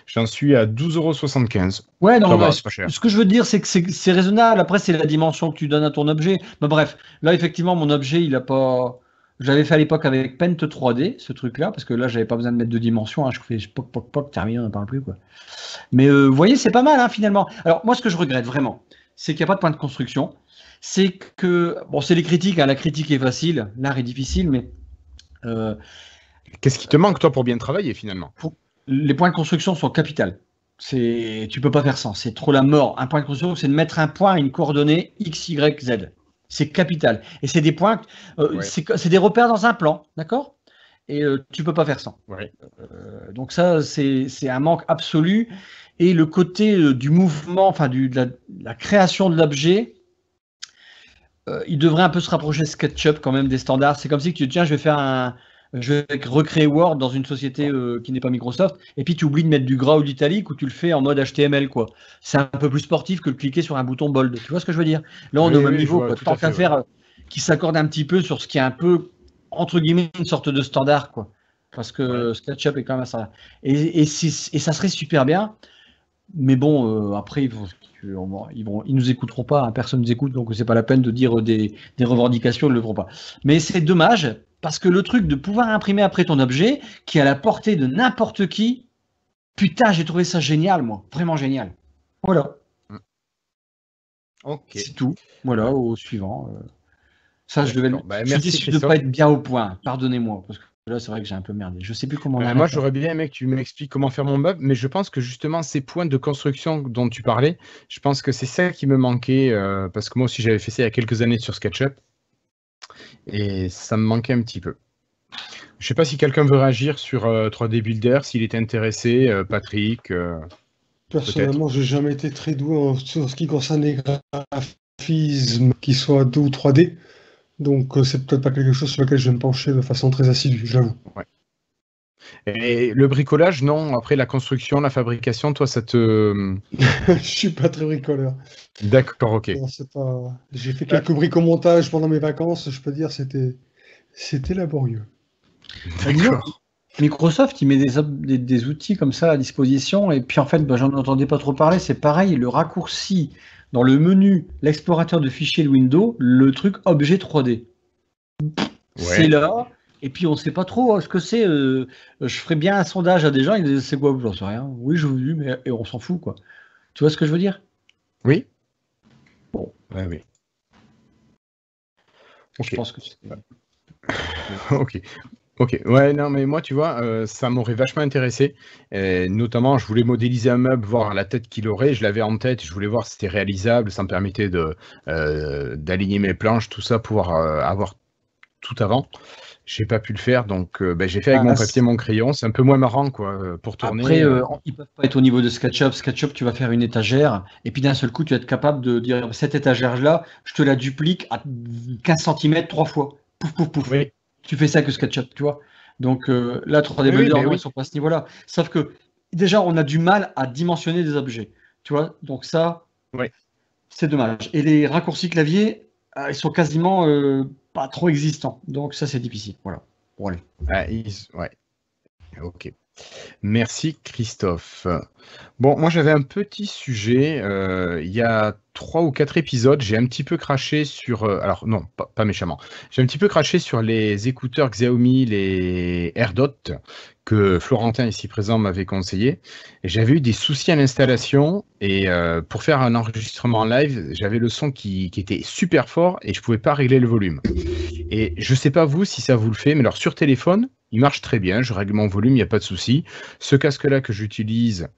J'en suis à 12,75 €. Ouais, non, c'est pas cher. Ce que je veux dire, c'est que c'est raisonnable. Après, c'est la dimension que tu donnes à ton objet. Mais bref, là, effectivement, mon objet, il a pas. Je l'avais fait à l'époque avec Paint 3D, ce truc-là, parce que là, j'avais pas besoin de mettre de dimension. Hein. Je fais poc, terminé, on n'en parle plus, quoi. Mais vous voyez, c'est pas mal, hein, finalement. Alors, moi, ce que je regrette vraiment, c'est qu'il n'y a pas de point de construction. C'est que, bon, c'est les critiques. Hein, la critique est facile, l'art est difficile, mais. Qu'est-ce qui te manque, toi, pour bien travailler, finalement? Les points de construction sont capitaux. Tu peux pas faire ça, c'est trop la mort. Un point de construction, c'est de mettre un point à une coordonnée X, Y, Z. C'est capital. Et c'est des points, c'est des repères dans un plan, d'accord? Et tu peux pas faire ça. Ouais. Donc ça, c'est un manque absolu. Et le côté du mouvement, enfin de la création de l'objet, il devrait un peu se rapprocher de SketchUp quand même des standards. C'est comme si tu dis, tiens, je vais recréer Word dans une société qui n'est pas Microsoft, et puis tu oublies de mettre du gras ou de l'italique, ou tu le fais en mode HTML, quoi. C'est un peu plus sportif que de cliquer sur un bouton bold. Tu vois ce que je veux dire? Là, on est au même niveau, quoi. Tant qu'à faire qui s'accorde un petit peu sur ce qui est un peu, entre guillemets, une sorte de standard, quoi. Parce que SketchUp est quand même ça. Et ça serait super bien. Mais bon, après, ils nous écouteront pas, hein, personne nous écoute, donc c'est pas la peine de dire des revendications, ils ne le feront pas. Mais c'est dommage, parce que le truc de pouvoir imprimer après ton objet, qui est à la portée de n'importe qui, putain, j'ai trouvé ça génial, moi, vraiment génial. Voilà. Ok. C'est tout. Voilà, au suivant. Ça, je suis déçu de ne pas être bien au point, pardonnez-moi, parce que là, c'est vrai que j'ai un peu merdé. Je sais plus comment on moi, j'aurais bien aimé que tu m'expliques comment faire mon meuble, mais je pense que justement, ces points de construction dont tu parlais, je pense que c'est ça qui me manquait, parce que moi aussi, j'avais fait ça il y a quelques années sur SketchUp, et ça me manquait un petit peu. Je ne sais pas si quelqu'un veut réagir sur 3D Builder, s'il est intéressé, Patrick. Personnellement, je n'ai jamais été très doué sur ce qui concerne les graphismes, qu'ils soient 2 ou 3D. Donc, c'est peut-être pas quelque chose sur lequel je vais me pencher de façon très assidue, j'avoue. Ouais. Et le bricolage, non. Après, la construction, la fabrication, toi, ça te... Je suis pas très bricoleur. D'accord, ok. Non, j'ai fait quelques bricomontages pendant mes vacances, je peux dire, c'était laborieux. D'accord. Microsoft, il met des outils comme ça à disposition, et puis en fait, j'en entendais pas trop parler, c'est pareil, le raccourci dans le menu, l'explorateur de fichiers de Windows, le truc objet 3D. C'est là, et puis on sait pas trop ce que c'est. Je ferais bien un sondage à des gens, ils disent c'est quoi, j'en sais rien. Oui, je vous dis, mais on s'en fout, quoi. Tu vois ce que je veux dire? Oui. Bon. Ouais, oui. Je Ok. pense que Ok. Ok, ouais, non, mais moi, tu vois, ça m'aurait vachement intéressé. Notamment, je voulais modéliser un meuble, voir la tête qu'il aurait. Je l'avais en tête, je voulais voir si c'était réalisable. Ça me permettait d'aligner mes planches, tout ça, pouvoir avoir tout avant. J'ai pas pu le faire, donc j'ai fait avec mon papier et mon crayon. C'est un peu moins marrant, quoi, pour tourner. Après, ils peuvent pas être au niveau de SketchUp. SketchUp, tu vas faire une étagère, et puis d'un seul coup, tu vas être capable de dire cette étagère-là, je te la duplique à 15 cm 3 fois. Pouf, pouf, pouf. Oui, Tu fais ça avec SketchUp, tu vois. Donc là, 3D oui, Builder, ben non, ils oui. sont pas à ce niveau-là. Sauf que déjà, on a du mal à dimensionner des objets. Tu vois, donc ça, Oui. c'est dommage. Et les raccourcis clavier, ils sont quasiment pas trop existants. Donc ça, c'est difficile. Voilà. Bon, allez. Ah, ouais, ok. Merci Christophe. Bon, moi j'avais un petit sujet. Il y a 3 ou 4 épisodes, j'ai un petit peu craché sur. Alors non, pas méchamment. J'ai un petit peu craché sur les écouteurs Xiaomi, les AirDot, que Florentin ici présent m'avait conseillé. Et j'avais eu des soucis à l'installation. Et pour faire un enregistrement en live, j'avais le son qui était super fort et je pouvais pas régler le volume. Et je sais pas vous si ça vous le fait, mais alors sur téléphone, il marche très bien. Je règle mon volume, il n'y a pas de souci. Ce casque-là que j'utilise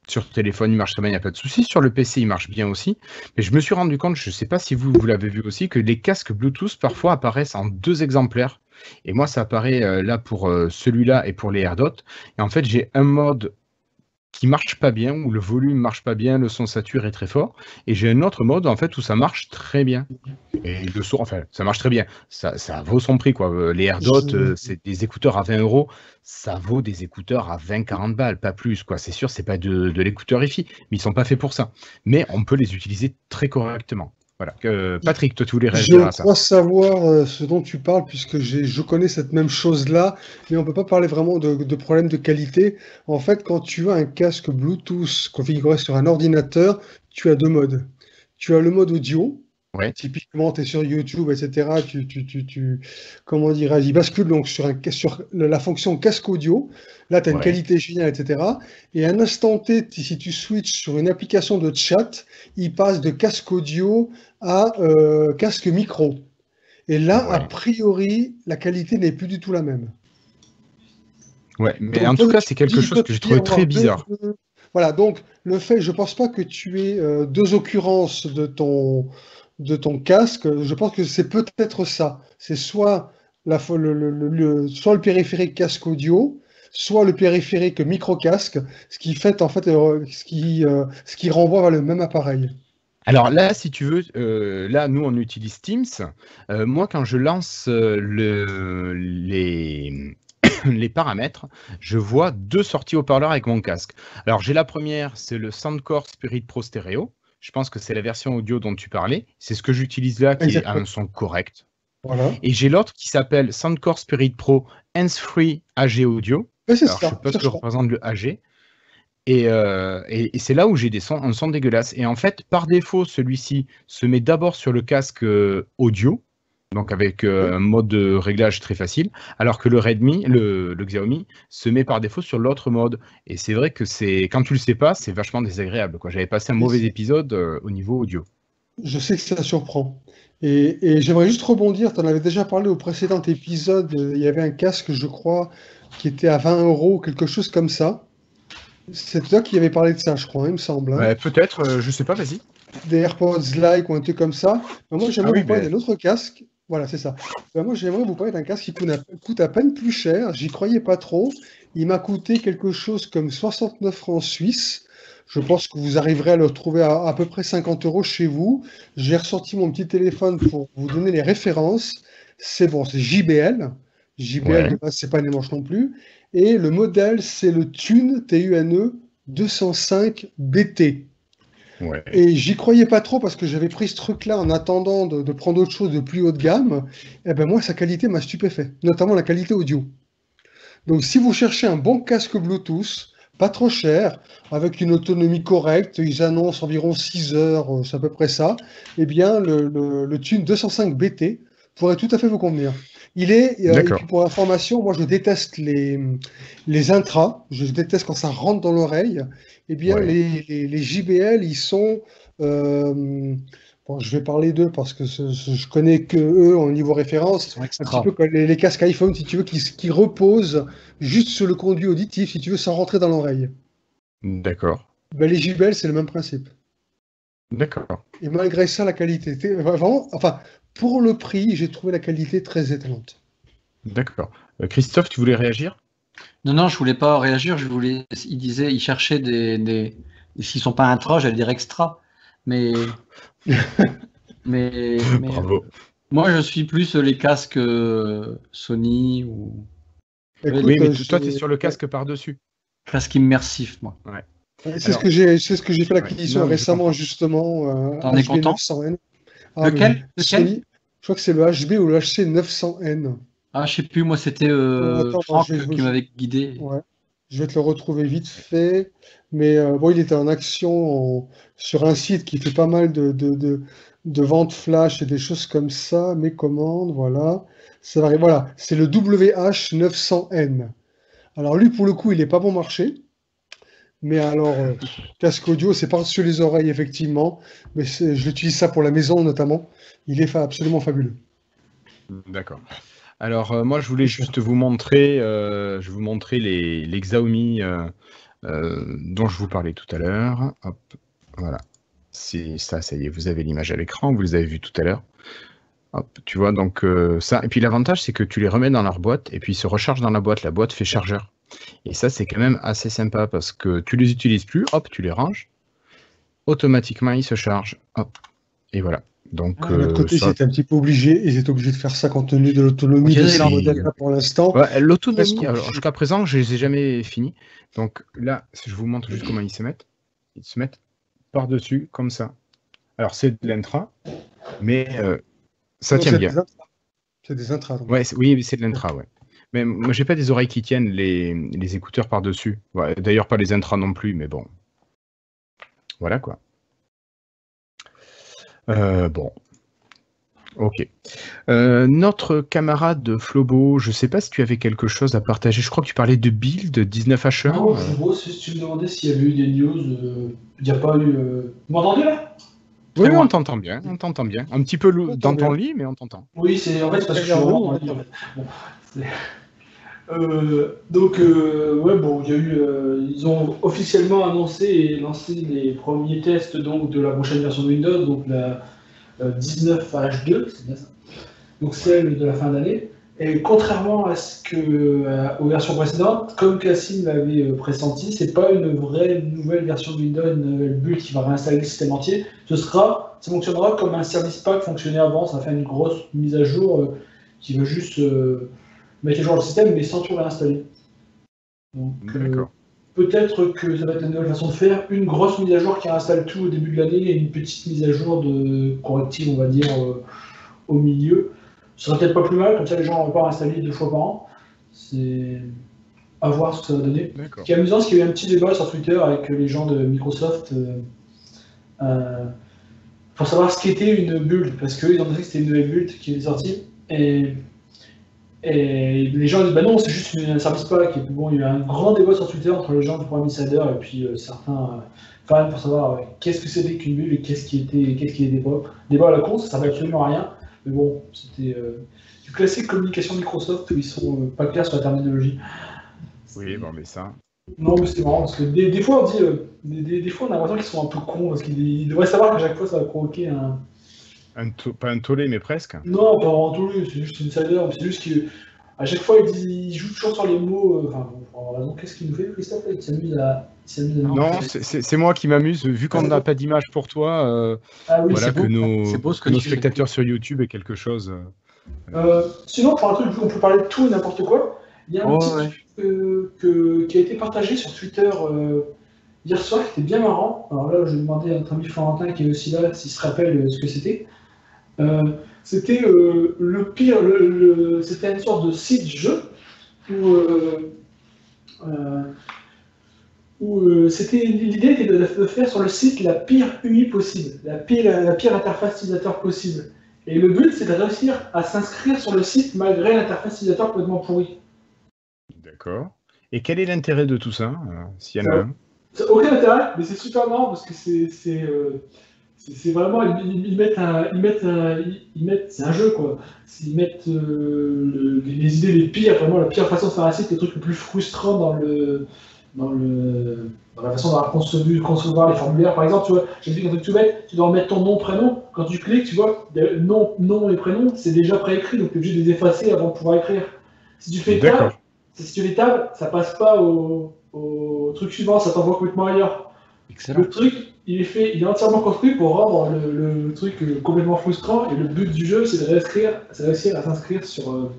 sur téléphone, il marche très bien, il n'y a pas de souci. Sur le PC, il marche bien aussi. Mais je me suis rendu compte, je ne sais pas si vous l'avez vu aussi, que les casques Bluetooth parfois apparaissent en 2 exemplaires. Et moi, ça apparaît là pour celui-là et pour les AirDots. Et en fait, j'ai un mode qui marche pas bien, où le volume marche pas bien, le son saturé est très fort. Et j'ai un autre mode en fait où ça marche très bien. Et le son, enfin, ça marche très bien. Ça vaut son prix, quoi. Les AirDots, c'est des écouteurs à 20 €. Ça vaut des écouteurs à 20-40 balles, pas plus, quoi. C'est sûr, c'est pas de l'écouteur hi-fi, mais ils sont pas faits pour ça. Mais on peut les utiliser très correctement. Voilà. Patrick, toi, tu voulais réagir Je à ça? crois savoir ce dont tu parles, puisque je connais cette même chose-là, mais on ne peut pas parler vraiment de problème de qualité. En fait, quand tu as un casque Bluetooth configuré sur un ordinateur, tu as 2 modes. Tu as le mode audio. Ouais, Typiquement, tu es sur YouTube, etc. Comment dirais-je, il bascule donc sur la fonction casque audio. Là, tu as une ouais. qualité géniale, etc. Et à un instant T, si tu switches sur une application de chat, il passe de casque audio à casque micro. Et là, a Ouais. priori, la qualité n'est plus du tout la même. Ouais, mais en Donc, tout toi, cas, tu c'est quelque dis, chose toi, que tu j'ai dis trouvé très avoir bizarre. Voilà, donc je pense pas que tu aies 2 occurrences de ton casque. Je pense que c'est peut-être ça. C'est soit soit le périphérique casque audio, soit le périphérique micro-casque, ce qui fait en fait ce qui renvoie vers le même appareil. Alors là, si tu veux, là, nous, on utilise Teams. Moi, quand je lance les paramètres, je vois 2 sorties haut-parleurs avec mon casque. Alors, j'ai la première, c'est le Soundcore Spirit Pro Stereo. Je pense que c'est la version audio dont tu parlais. C'est ce que j'utilise là, qui a Exactement. un son correct. Voilà. Et j'ai l'autre qui s'appelle Soundcore Spirit Pro Hands-Free AG Audio. Et c'est Alors, je ne sais ça, pas ce c'est que ça. représente le AG. Et c'est là où j'ai un son dégueulasse. Et en fait, par défaut, celui-ci se met d'abord sur le casque audio, donc avec un mode de réglage très facile, alors que le Redmi, le Xiaomi, se met par défaut sur l'autre mode. Et c'est vrai que quand tu le sais pas, c'est vachement désagréable, quoi. J'avais passé un mauvais épisode au niveau audio. Je sais que ça surprend. Et j'aimerais juste rebondir, tu en avais déjà parlé au précédent épisode, il y avait un casque, je crois, qui était à 20 €, quelque chose comme ça. C'est toi qui avais parlé de ça, je crois, il me semble, hein. Ouais, peut-être, je sais pas, vas-y. Des AirPods Like ou un truc comme ça. Mais moi, Ah j'aimerais oui, vous parler mais d'un autre casque. Voilà, c'est ça. Moi, j'aimerais vous parler d'un casque qui coûte à peine plus cher. J'y croyais pas trop. Il m'a coûté quelque chose comme 69 francs suisses. Je pense que vous arriverez à le retrouver à peu près 50 € chez vous. J'ai ressorti mon petit téléphone pour vous donner les références. C'est bon, c'est JBL. JBL, de ouais, base, c'est pas les manches non plus. Et le modèle, c'est le Tune, TUNE 205 BT. ouais. Et j'y croyais pas trop parce que j'avais pris ce truc-là en attendant de prendre autre chose de plus haut de gamme. Et ben moi, sa qualité m'a stupéfait, notamment la qualité audio. Donc si vous cherchez un bon casque Bluetooth, pas trop cher, avec une autonomie correcte, ils annoncent environ 6 heures, c'est à peu près ça, eh bien le Tune 205 BT pourrait tout à fait vous convenir. Et puis D'accord. pour information, moi je déteste les intras, je déteste quand ça rentre dans l'oreille. Eh bien Ouais. les JBL, ils sont Bon, je vais parler d'eux parce que je connais que eux au niveau référence. Ils sont Un extra. petit peu comme les casques iPhone, si tu veux, qui reposent juste sur le conduit auditif, si tu veux, sans rentrer dans l'oreille. D'accord. Ben, les JBL, c'est le même principe. D'accord. Et malgré ça, la qualité était vraiment, enfin, pour le prix, j'ai trouvé la qualité très étonnante. D'accord. Christophe, tu voulais réagir? Non, je voulais pas réagir. Il cherchait s'ils sont pas intra, j'allais dire extra. Mais Bravo. moi, je suis plus les casques Sony ou Écoute, Oui, mais toi, tu es sur le casque par-dessus. casque immersif, moi. Ouais. c'est ce que j'ai fait l'acquisition Non, mais je récemment, comprends. justement, T'en es HB content? 900N. Lequel? Sony, je crois que c'est le HB ou le HC 900N. Ah, je sais plus, moi c'était Attends, Franck qui m'avait guidé. ouais, je vais te le retrouver vite fait. Mais bon, il était en action sur un site qui fait pas mal de ventes flash et des choses comme ça. Mes commandes, voilà. Ça va, voilà, c'est le WH900N. Alors lui, pour le coup, il n'est pas bon marché. Mais alors, casque audio, c'est par-dessus les oreilles, effectivement. Mais je l'utilise ça pour la maison, notamment. Il est absolument fabuleux. D'accord. Alors, moi, je voulais juste vous montrer, les Xiaomi dont je vous parlais tout à l'heure. Hop, voilà. C'est ça, ça y est, vous avez l'image à l'écran, vous les avez vus tout à l'heure. Hop, tu vois, donc ça. Et puis l'avantage, c'est que tu les remets dans leur boîte et puis ils se rechargent dans la boîte fait chargeur. Et ça, c'est quand même assez sympa parce que tu les utilises plus, hop, tu les ranges, automatiquement ils se chargent, hop, et voilà. Donc, De l'autre côté, ça... c'était un petit peu obligé. Ils étaient obligés de faire ça compte tenu de l'autonomie de ces modèles-là pour l'instant. Ouais, l'autonomie, alors jusqu'à présent, je les ai jamais finis. Donc là, je vous montre juste comment ils se mettent. Ils se mettent par-dessus, comme ça. Alors, c'est de l'intra, mais ça tient bien. C'est des intras. Ouais, oui, c'est de l'intra, ouais. Mais moi, j'ai pas des oreilles qui tiennent les écouteurs par-dessus. Ouais, d'ailleurs, pas les intras non plus, mais bon. Voilà, quoi. Bon. Ok. Notre camarade Flobo, je sais pas si tu avais quelque chose à partager. Je crois que tu parlais de build 19H1. Non, Flobo, si tu me demandais s'il y avait eu des news, il n'y a pas eu. Vous m'entendez là? Oui, on t'entend bien, on t'entend bien. Un petit peu dans ton lit, mais on t'entend. Oui, c'est en fait parce que je suis vraiment dans le lit. En fait. Bon, donc, ouais, bon, il y a eu, ils ont officiellement annoncé et lancé les premiers tests donc, de la prochaine version de Windows, donc la 19H2, c'est bien ça. Donc celle de la fin d'année. Et contrairement à aux versions précédentes, comme Cassim l'avait pressenti, c'est pas une vraie nouvelle version de Windows, une nouvelle bulle qui va réinstaller le système entier. Ça fonctionnera comme un service pack fonctionnait avant. Ça fait une grosse mise à jour qui va juste mettre à jour le système, mais sans tout réinstaller. Donc, peut-être que ça va être une nouvelle façon de faire. Une grosse mise à jour qui réinstalle tout au début de l'année et une petite mise à jour de corrective, on va dire, au milieu. Ce serait peut-être pas plus mal, comme ça les gens n'ont pas installé 2 fois par an. C'est à voir ce que ça va donner. Ce qui est amusant, c'est qu'il y a eu un petit débat sur Twitter avec les gens de Microsoft pour savoir ce qu'était une build, parce qu'ils ont dit que c'était une nouvelle build qui est sortie. Et les gens disent bah non, c'est juste un service pack. Et puis bon, il y a eu un grand débat sur Twitter entre les gens du programme Insider et puis certains fans pour savoir qu'est-ce que c'était qu'une build et qu'est-ce qui était pas. Débat à la con, ça servait absolument à rien. Mais bon, c'était du classique communication Microsoft où ils sont pas clairs sur la terminologie. Oui, bon, mais ça. Non, mais c'est marrant parce que des fois on dit, des fois on a l'impression qu'ils sont un peu cons parce qu'ils devraient savoir qu'à chaque fois ça va provoquer un. Pas un tollé, mais presque. Non, pas un tollé, c'est juste une insider. C'est juste qu'à chaque fois ils jouent toujours sur les mots. Enfin, pour avoir raison, qu'est-ce qu'il nous fait, Christophe? Il s'amuse à. Non, c'est moi qui m'amuse. Vu qu'on n'a pas d'image pour toi, oui, voilà que nos spectateurs sur YouTube aient quelque chose. Sinon, pour un truc, vu qu'on peut parler de tout et n'importe quoi, il y a un petit truc qui a été partagé sur Twitter hier soir qui était bien marrant. Alors là, je vais demander à notre ami Florentin qui est aussi là s'il se rappelle ce que c'était. C'était le pire, c'était une sorte de site-jeu où c'était l'idée était de faire sur le site la pire UI possible, la pire interface utilisateur possible. Et le but, c'est de réussir à s'inscrire sur le site malgré l'interface utilisateur complètement pourrie. D'accord. Et quel est l'intérêt de tout ça, s'il y en a un? Ça n'a aucun intérêt, mais c'est super marrant parce que c'est C'est vraiment, ils mettent, c'est un jeu quoi. Ils mettent les idées les pires, vraiment la pire façon de faire un site, les trucs les plus frustrants dans la façon d'avoir concevoir les formulaires. Par exemple, tu vois, j'ai dit qu'un truc tout bête, tu dois mettre ton nom, prénom. Quand tu cliques, tu vois, nom et prénom, c'est déjà préécrit, donc tu es obligé de les effacer avant de pouvoir écrire. Si tu fais table, ça passe pas au truc suivant, ça t'envoie complètement ailleurs. Excellent. Le truc, il est entièrement construit pour rendre le truc complètement frustrant, et le but du jeu, c'est de réussir à s'inscrire sur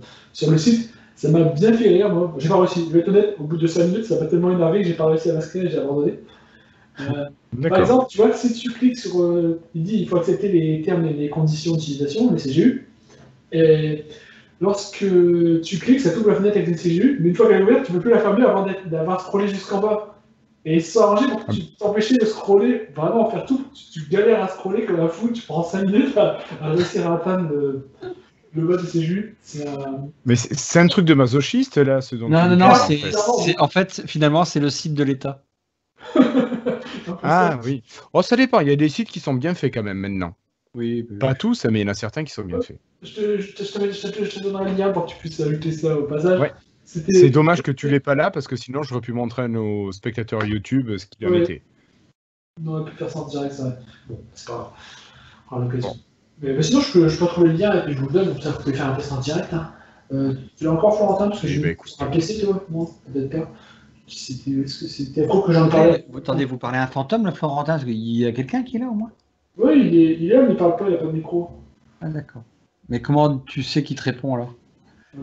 le site. Ça m'a bien fait rire, moi. J'ai pas réussi. Je vais être honnête, au bout de 5 minutes, ça m'a tellement énervé que j'ai pas réussi à m'inscrire et j'ai abandonné. Par exemple, tu vois, si tu cliques sur. Il dit il faut accepter les termes et les conditions d'utilisation, les CGU. Et lorsque tu cliques, ça t'ouvre la fenêtre avec les CGU, mais une fois qu'elle est ouverte, tu peux plus la fermer avant d'avoir scrollé jusqu'en bas. Et ils sont arrangés pour t'empêcher de scroller, vraiment faire tout. Tu galères à scroller comme un fou, tu prends 5 minutes à réussir à atteindre le bas de CGU. Mais c'est un truc de masochiste là, ce dont Non, en fait, finalement, c'est le site de l'État. Ah oui. Oh, ça dépend. Il y a des sites qui sont bien faits quand même maintenant. Oui. Pas tous, mais il y en a certains qui sont bien faits. Je te donnerai le lien pour que tu puisses ajouter ça au passage. Ouais. C'est dommage que tu l'aies pas là, parce que sinon j'aurais pu montrer à nos spectateurs YouTube ce qu'il en était. On aurait pu faire ça en direct, c'est vrai. Bon, c'est pas grave. On aura l'occasion. Mais sinon, je peux trouver le lien et puis je vous le donne, comme ça vous pouvez faire un test en direct. Hein. Tu l'as encore, Florentin? Parce que j'ai un PC, toi? Non, peut-être pas. Est-ce que c'était trop que j'en parlais? Attendez, vous parlez à un fantôme, là, Florentin? Parce qu'il y a quelqu'un qui est là, au moins? Oui, il est là, mais il parle pas, il n'a pas de micro. Ah, d'accord. Mais comment tu sais qu'il te répond, alors?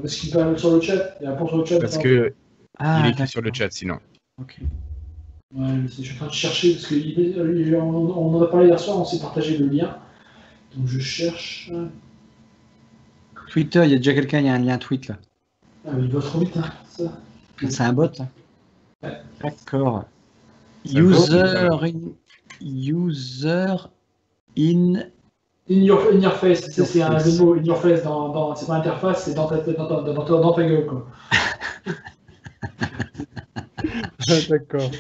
Parce qu'il parle sur le chat, il répond sur le chat. Parce que il écrit sur le chat, sinon. Ok. Ouais, je suis en train de chercher, parce qu'on en a parlé hier soir, on s'est partagé le lien. Donc je cherche. Twitter, il y a déjà quelqu'un, il y a un lien tweet, là. Ah, mais il va trop vite, hein, ça. C'est un bot, hein. Ouais. D'accord. User in your face, c'est un des mots. In your face, c'est pas interface, c'est dans ta gueule, quoi. D'accord.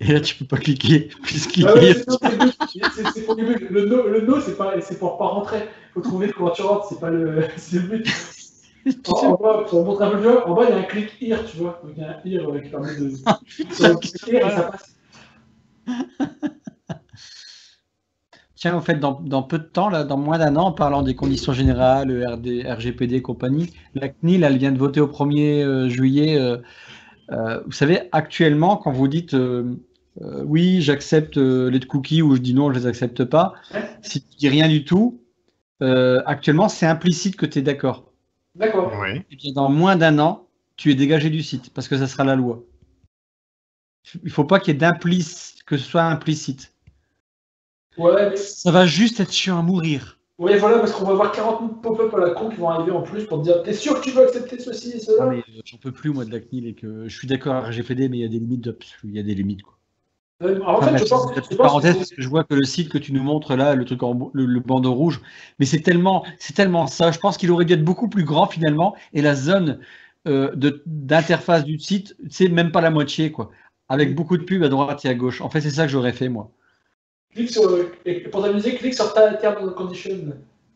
Et là, tu peux pas cliquer, puisqu'il c'est pour le but. Le no, c'est pour pas rentrer. Faut trouver comment tu rentres, c'est pas le but. En bas, pour montrer un peu mieux, en bas, il y a un click here, tu vois. Donc, il y a un here qui permet de. Sur cliquer et ça passe. Tiens, en fait, dans peu de temps, là, dans moins d'un an, en parlant des conditions générales, RGPD et compagnie, la CNIL, elle vient de voter au 1er juillet. Vous savez, actuellement, quand vous dites oui, j'accepte les cookies ou je dis non, je les accepte pas, si tu dis rien du tout, actuellement, c'est implicite que tu es d'accord. D'accord. Oui. Et bien, dans moins d'un an, tu es dégagé du site parce que ça sera la loi. Il ne faut pas qu'il y ait que ce soit implicite. Ouais, mais... Ça va juste être chiant à mourir. Oui, voilà, parce qu'on va avoir 40 000 pop-up à la con qui vont arriver en plus pour te dire t'es sûr que tu veux accepter ceci et cela? Mais j'en peux plus, moi, de la CNIL et que je suis d'accord avec RGPD, mais il y a des limites. Il y a des limites, quoi. En fait, je pense parenthèse, parce que je vois que le site que tu nous montres là, le truc le bandeau rouge, mais c'est tellement ça. Je pense qu'il aurait dû être beaucoup plus grand finalement, et la zone d'interface du site, c'est même pas la moitié, quoi. Avec beaucoup de pubs à droite et à gauche. En fait, c'est ça que j'aurais fait, moi. Clique sur, pour t'amuser, clique sur ta term and condition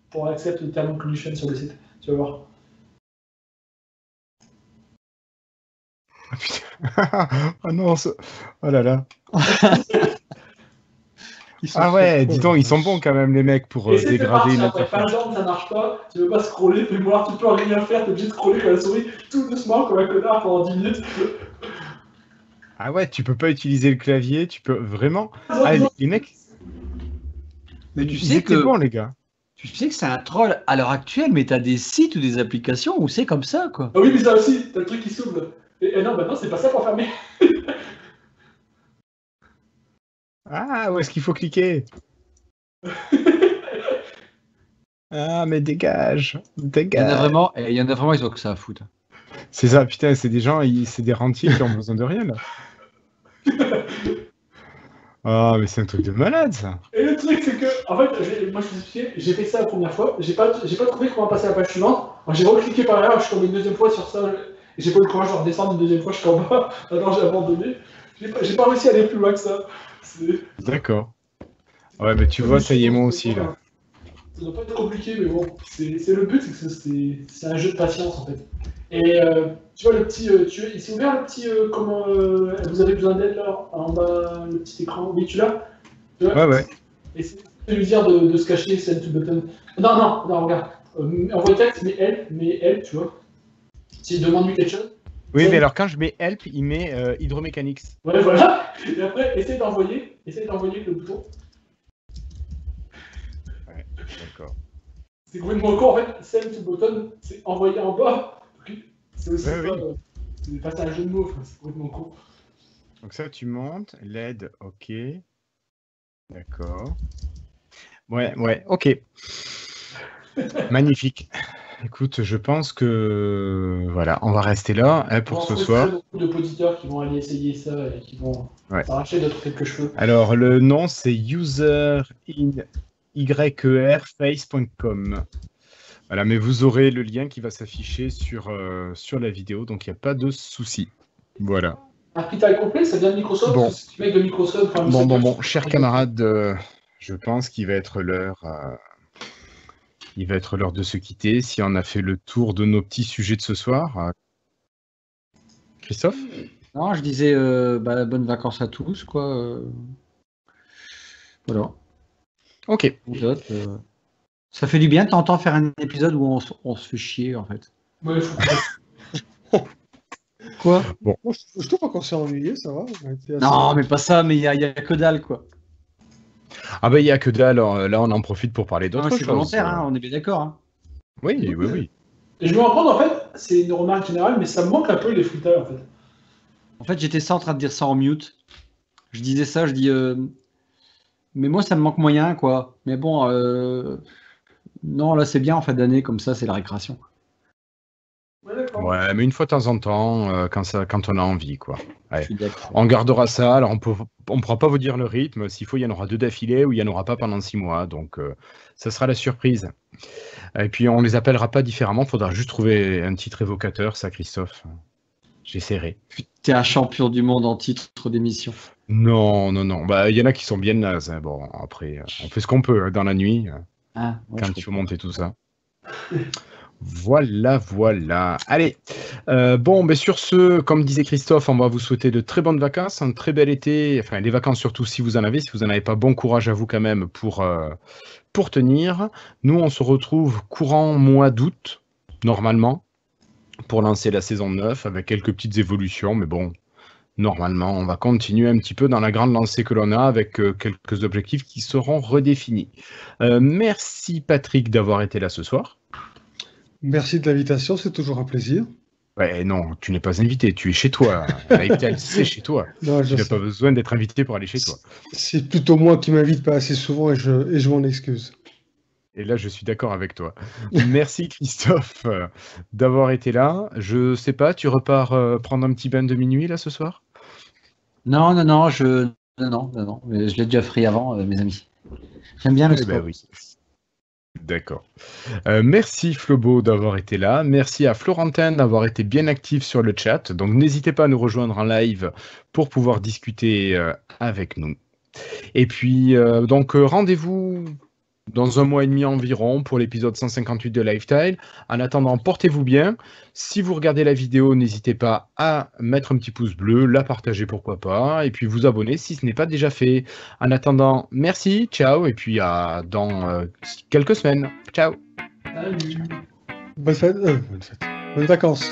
pour accepter le term and condition sur le site. Tu vas voir. Ah putain. Oh non, oh là là. Ah ouais, dis donc, ils sont bons quand même les mecs pour dégrader une interface. Par exemple, ça marche pas, tu veux pas scroller, fais voir, tu peux rien faire, t'es obligé de scroller comme la souris tout doucement comme un connard pendant 10 minutes. Ah ouais, tu peux pas utiliser le clavier, tu peux vraiment. Ah, les mecs. Mais tu sais que bon, les gars. Tu sais que c'est un troll à l'heure actuelle, mais t'as des sites ou des applications où c'est comme ça, quoi. Ah oui, mais ça aussi, t'as le truc qui s'ouvre. Et non, maintenant c'est pas ça pour fermer. Ah, où est-ce qu'il faut cliquer? Ah, mais dégage. Il y en a vraiment, ils ont que ça à foutre. C'est ça, putain, c'est des gens, c'est des rentiers qui ont besoin de rien, là. Ah, mais c'est un truc de malade, ça. Et le truc, c'est que, en fait, moi je vous explique, j'ai fait ça la première fois, j'ai pas trouvé comment passer à la page suivante. Alors, j'ai recliqué par là, je suis tombé une deuxième fois sur ça, et j'ai pas eu le courage de redescendre une deuxième fois, je suis en bas, alors j'ai abandonné. J'ai pas réussi à aller plus loin que ça. D'accord. Ouais, mais tu vois, ça y est, moi aussi, là. Ça doit pas être compliqué, mais bon, c'est le but, c'est que c'est un jeu de patience en fait. Et tu vois le petit, il s'est ouvert le petit, comment vous avez besoin d'aide là, en bas, le petit écran, oui tu l'as. Ouais. Et c'est de lui dire de se cacher, send to button. Non, regarde, envoie texte, mais elle, tu vois. S'il demande lui quelque chose. Oui, mais alors quand je mets help, il met hydromechanics. Ouais, voilà. Et après, essaye d'envoyer avec le bouton. Ouais, d'accord. C'est complètement con, en fait, send to button, c'est envoyer en bas. C'est aussi Ouais, pas, oui. c'est pas un jeu de mots, c'est complètement con. Donc ça, tu montes, LED, ok. D'accord. Ouais, ok. Magnifique. Écoute, je pense que voilà, on va rester là pour ce soir. Il y a beaucoup d'auditeurs qui vont aller essayer ça et qui vont s'arracher d'autres quelques cheveux. Alors, le nom, c'est userinYerface.com. Voilà, mais vous aurez le lien qui va s'afficher sur la vidéo, donc il n'y a pas de souci. Voilà. Architect complet, ça vient de Microsoft. Bon. C'est le mec de Microsoft. Bon, chers camarades, je pense qu'il va être l'heure. Il va être l'heure de se quitter. Si on a fait le tour de nos petits sujets de ce soir, Christophe? Non, je disais bonnes vacances à tous, quoi. Voilà. Ok. Ça fait du bien de t'entendre faire un épisode où on se fait chier, en fait. Ouais, faut Quoi? Bon. Moi, je trouve pas qu'on s'est ennuyé, ça va. Non, mais pas ça, mais il y a que dalle, quoi. Ah bah il n'y a que dalle, là on en profite pour parler d'autres choses. C'est volontaire, hein, on est bien d'accord. Hein. Oui. Et je me rends compte, en fait, c'est une remarque générale, mais ça me manque un peu les freetiles, en fait. En fait, j'étais ça en train de dire ça en mute. Je disais ça, je dis... mais moi, ça me manque moyen, quoi. Mais bon, non, là, c'est bien en fin d'année, comme ça, c'est la récréation. Ouais, mais une fois de temps en temps, quand on a envie, quoi. Ouais. D'accord. On gardera ça, alors on ne pourra pas vous dire le rythme, s'il faut, il y en aura 2 d'affilée ou il n'y en aura pas pendant 6 mois, donc ça sera la surprise. Et puis on les appellera pas différemment, il faudra juste trouver un titre évocateur, ça Christophe. J'essaierai. T'es un champion du monde en titre d'émission. Non, bah il y en a qui sont bien nazes, hein. Bon, après, on fait ce qu'on peut dans la nuit, Ouais, quand il faut monter tout ça. Voilà. Allez, mais sur ce, comme disait Christophe, on va vous souhaiter de très bonnes vacances, un très bel été, enfin les vacances surtout si vous en avez, si vous n'en avez pas, bon courage à vous quand même pour tenir. Nous, on se retrouve courant mois d'août, normalement, pour lancer la saison 9 avec quelques petites évolutions, mais bon, normalement, on va continuer un petit peu dans la grande lancée que l'on a avec quelques objectifs qui seront redéfinis. Merci Patrick d'avoir été là ce soir. Merci de l'invitation, c'est toujours un plaisir. Ouais, non, tu n'es pas invité, tu es chez toi. Lifetime, c'est chez toi. Non, tu n'as pas besoin d'être invité pour aller chez toi. C'est plutôt moi qui m'invite pas assez souvent et je m'en excuse. Et là, je suis d'accord avec toi. Merci Christophe d'avoir été là. Je sais pas, tu repars prendre un petit bain de minuit là ce soir? Non, mais je l'ai déjà fait avant, mes amis. J'aime bien le sport. Oui. D'accord. Merci Flobo d'avoir été là. Merci à Florentin d'avoir été bien actif sur le chat. Donc n'hésitez pas à nous rejoindre en live pour pouvoir discuter avec nous. Et puis rendez-vous dans 1 mois et demi environ pour l'épisode 158 de Lifestyle. En attendant, portez-vous bien. Si vous regardez la vidéo, n'hésitez pas à mettre un petit pouce bleu, la partager pourquoi pas, et puis vous abonner si ce n'est pas déjà fait. En attendant, merci, ciao, et puis dans quelques semaines. Ciao. Salut. Bonnes vacances.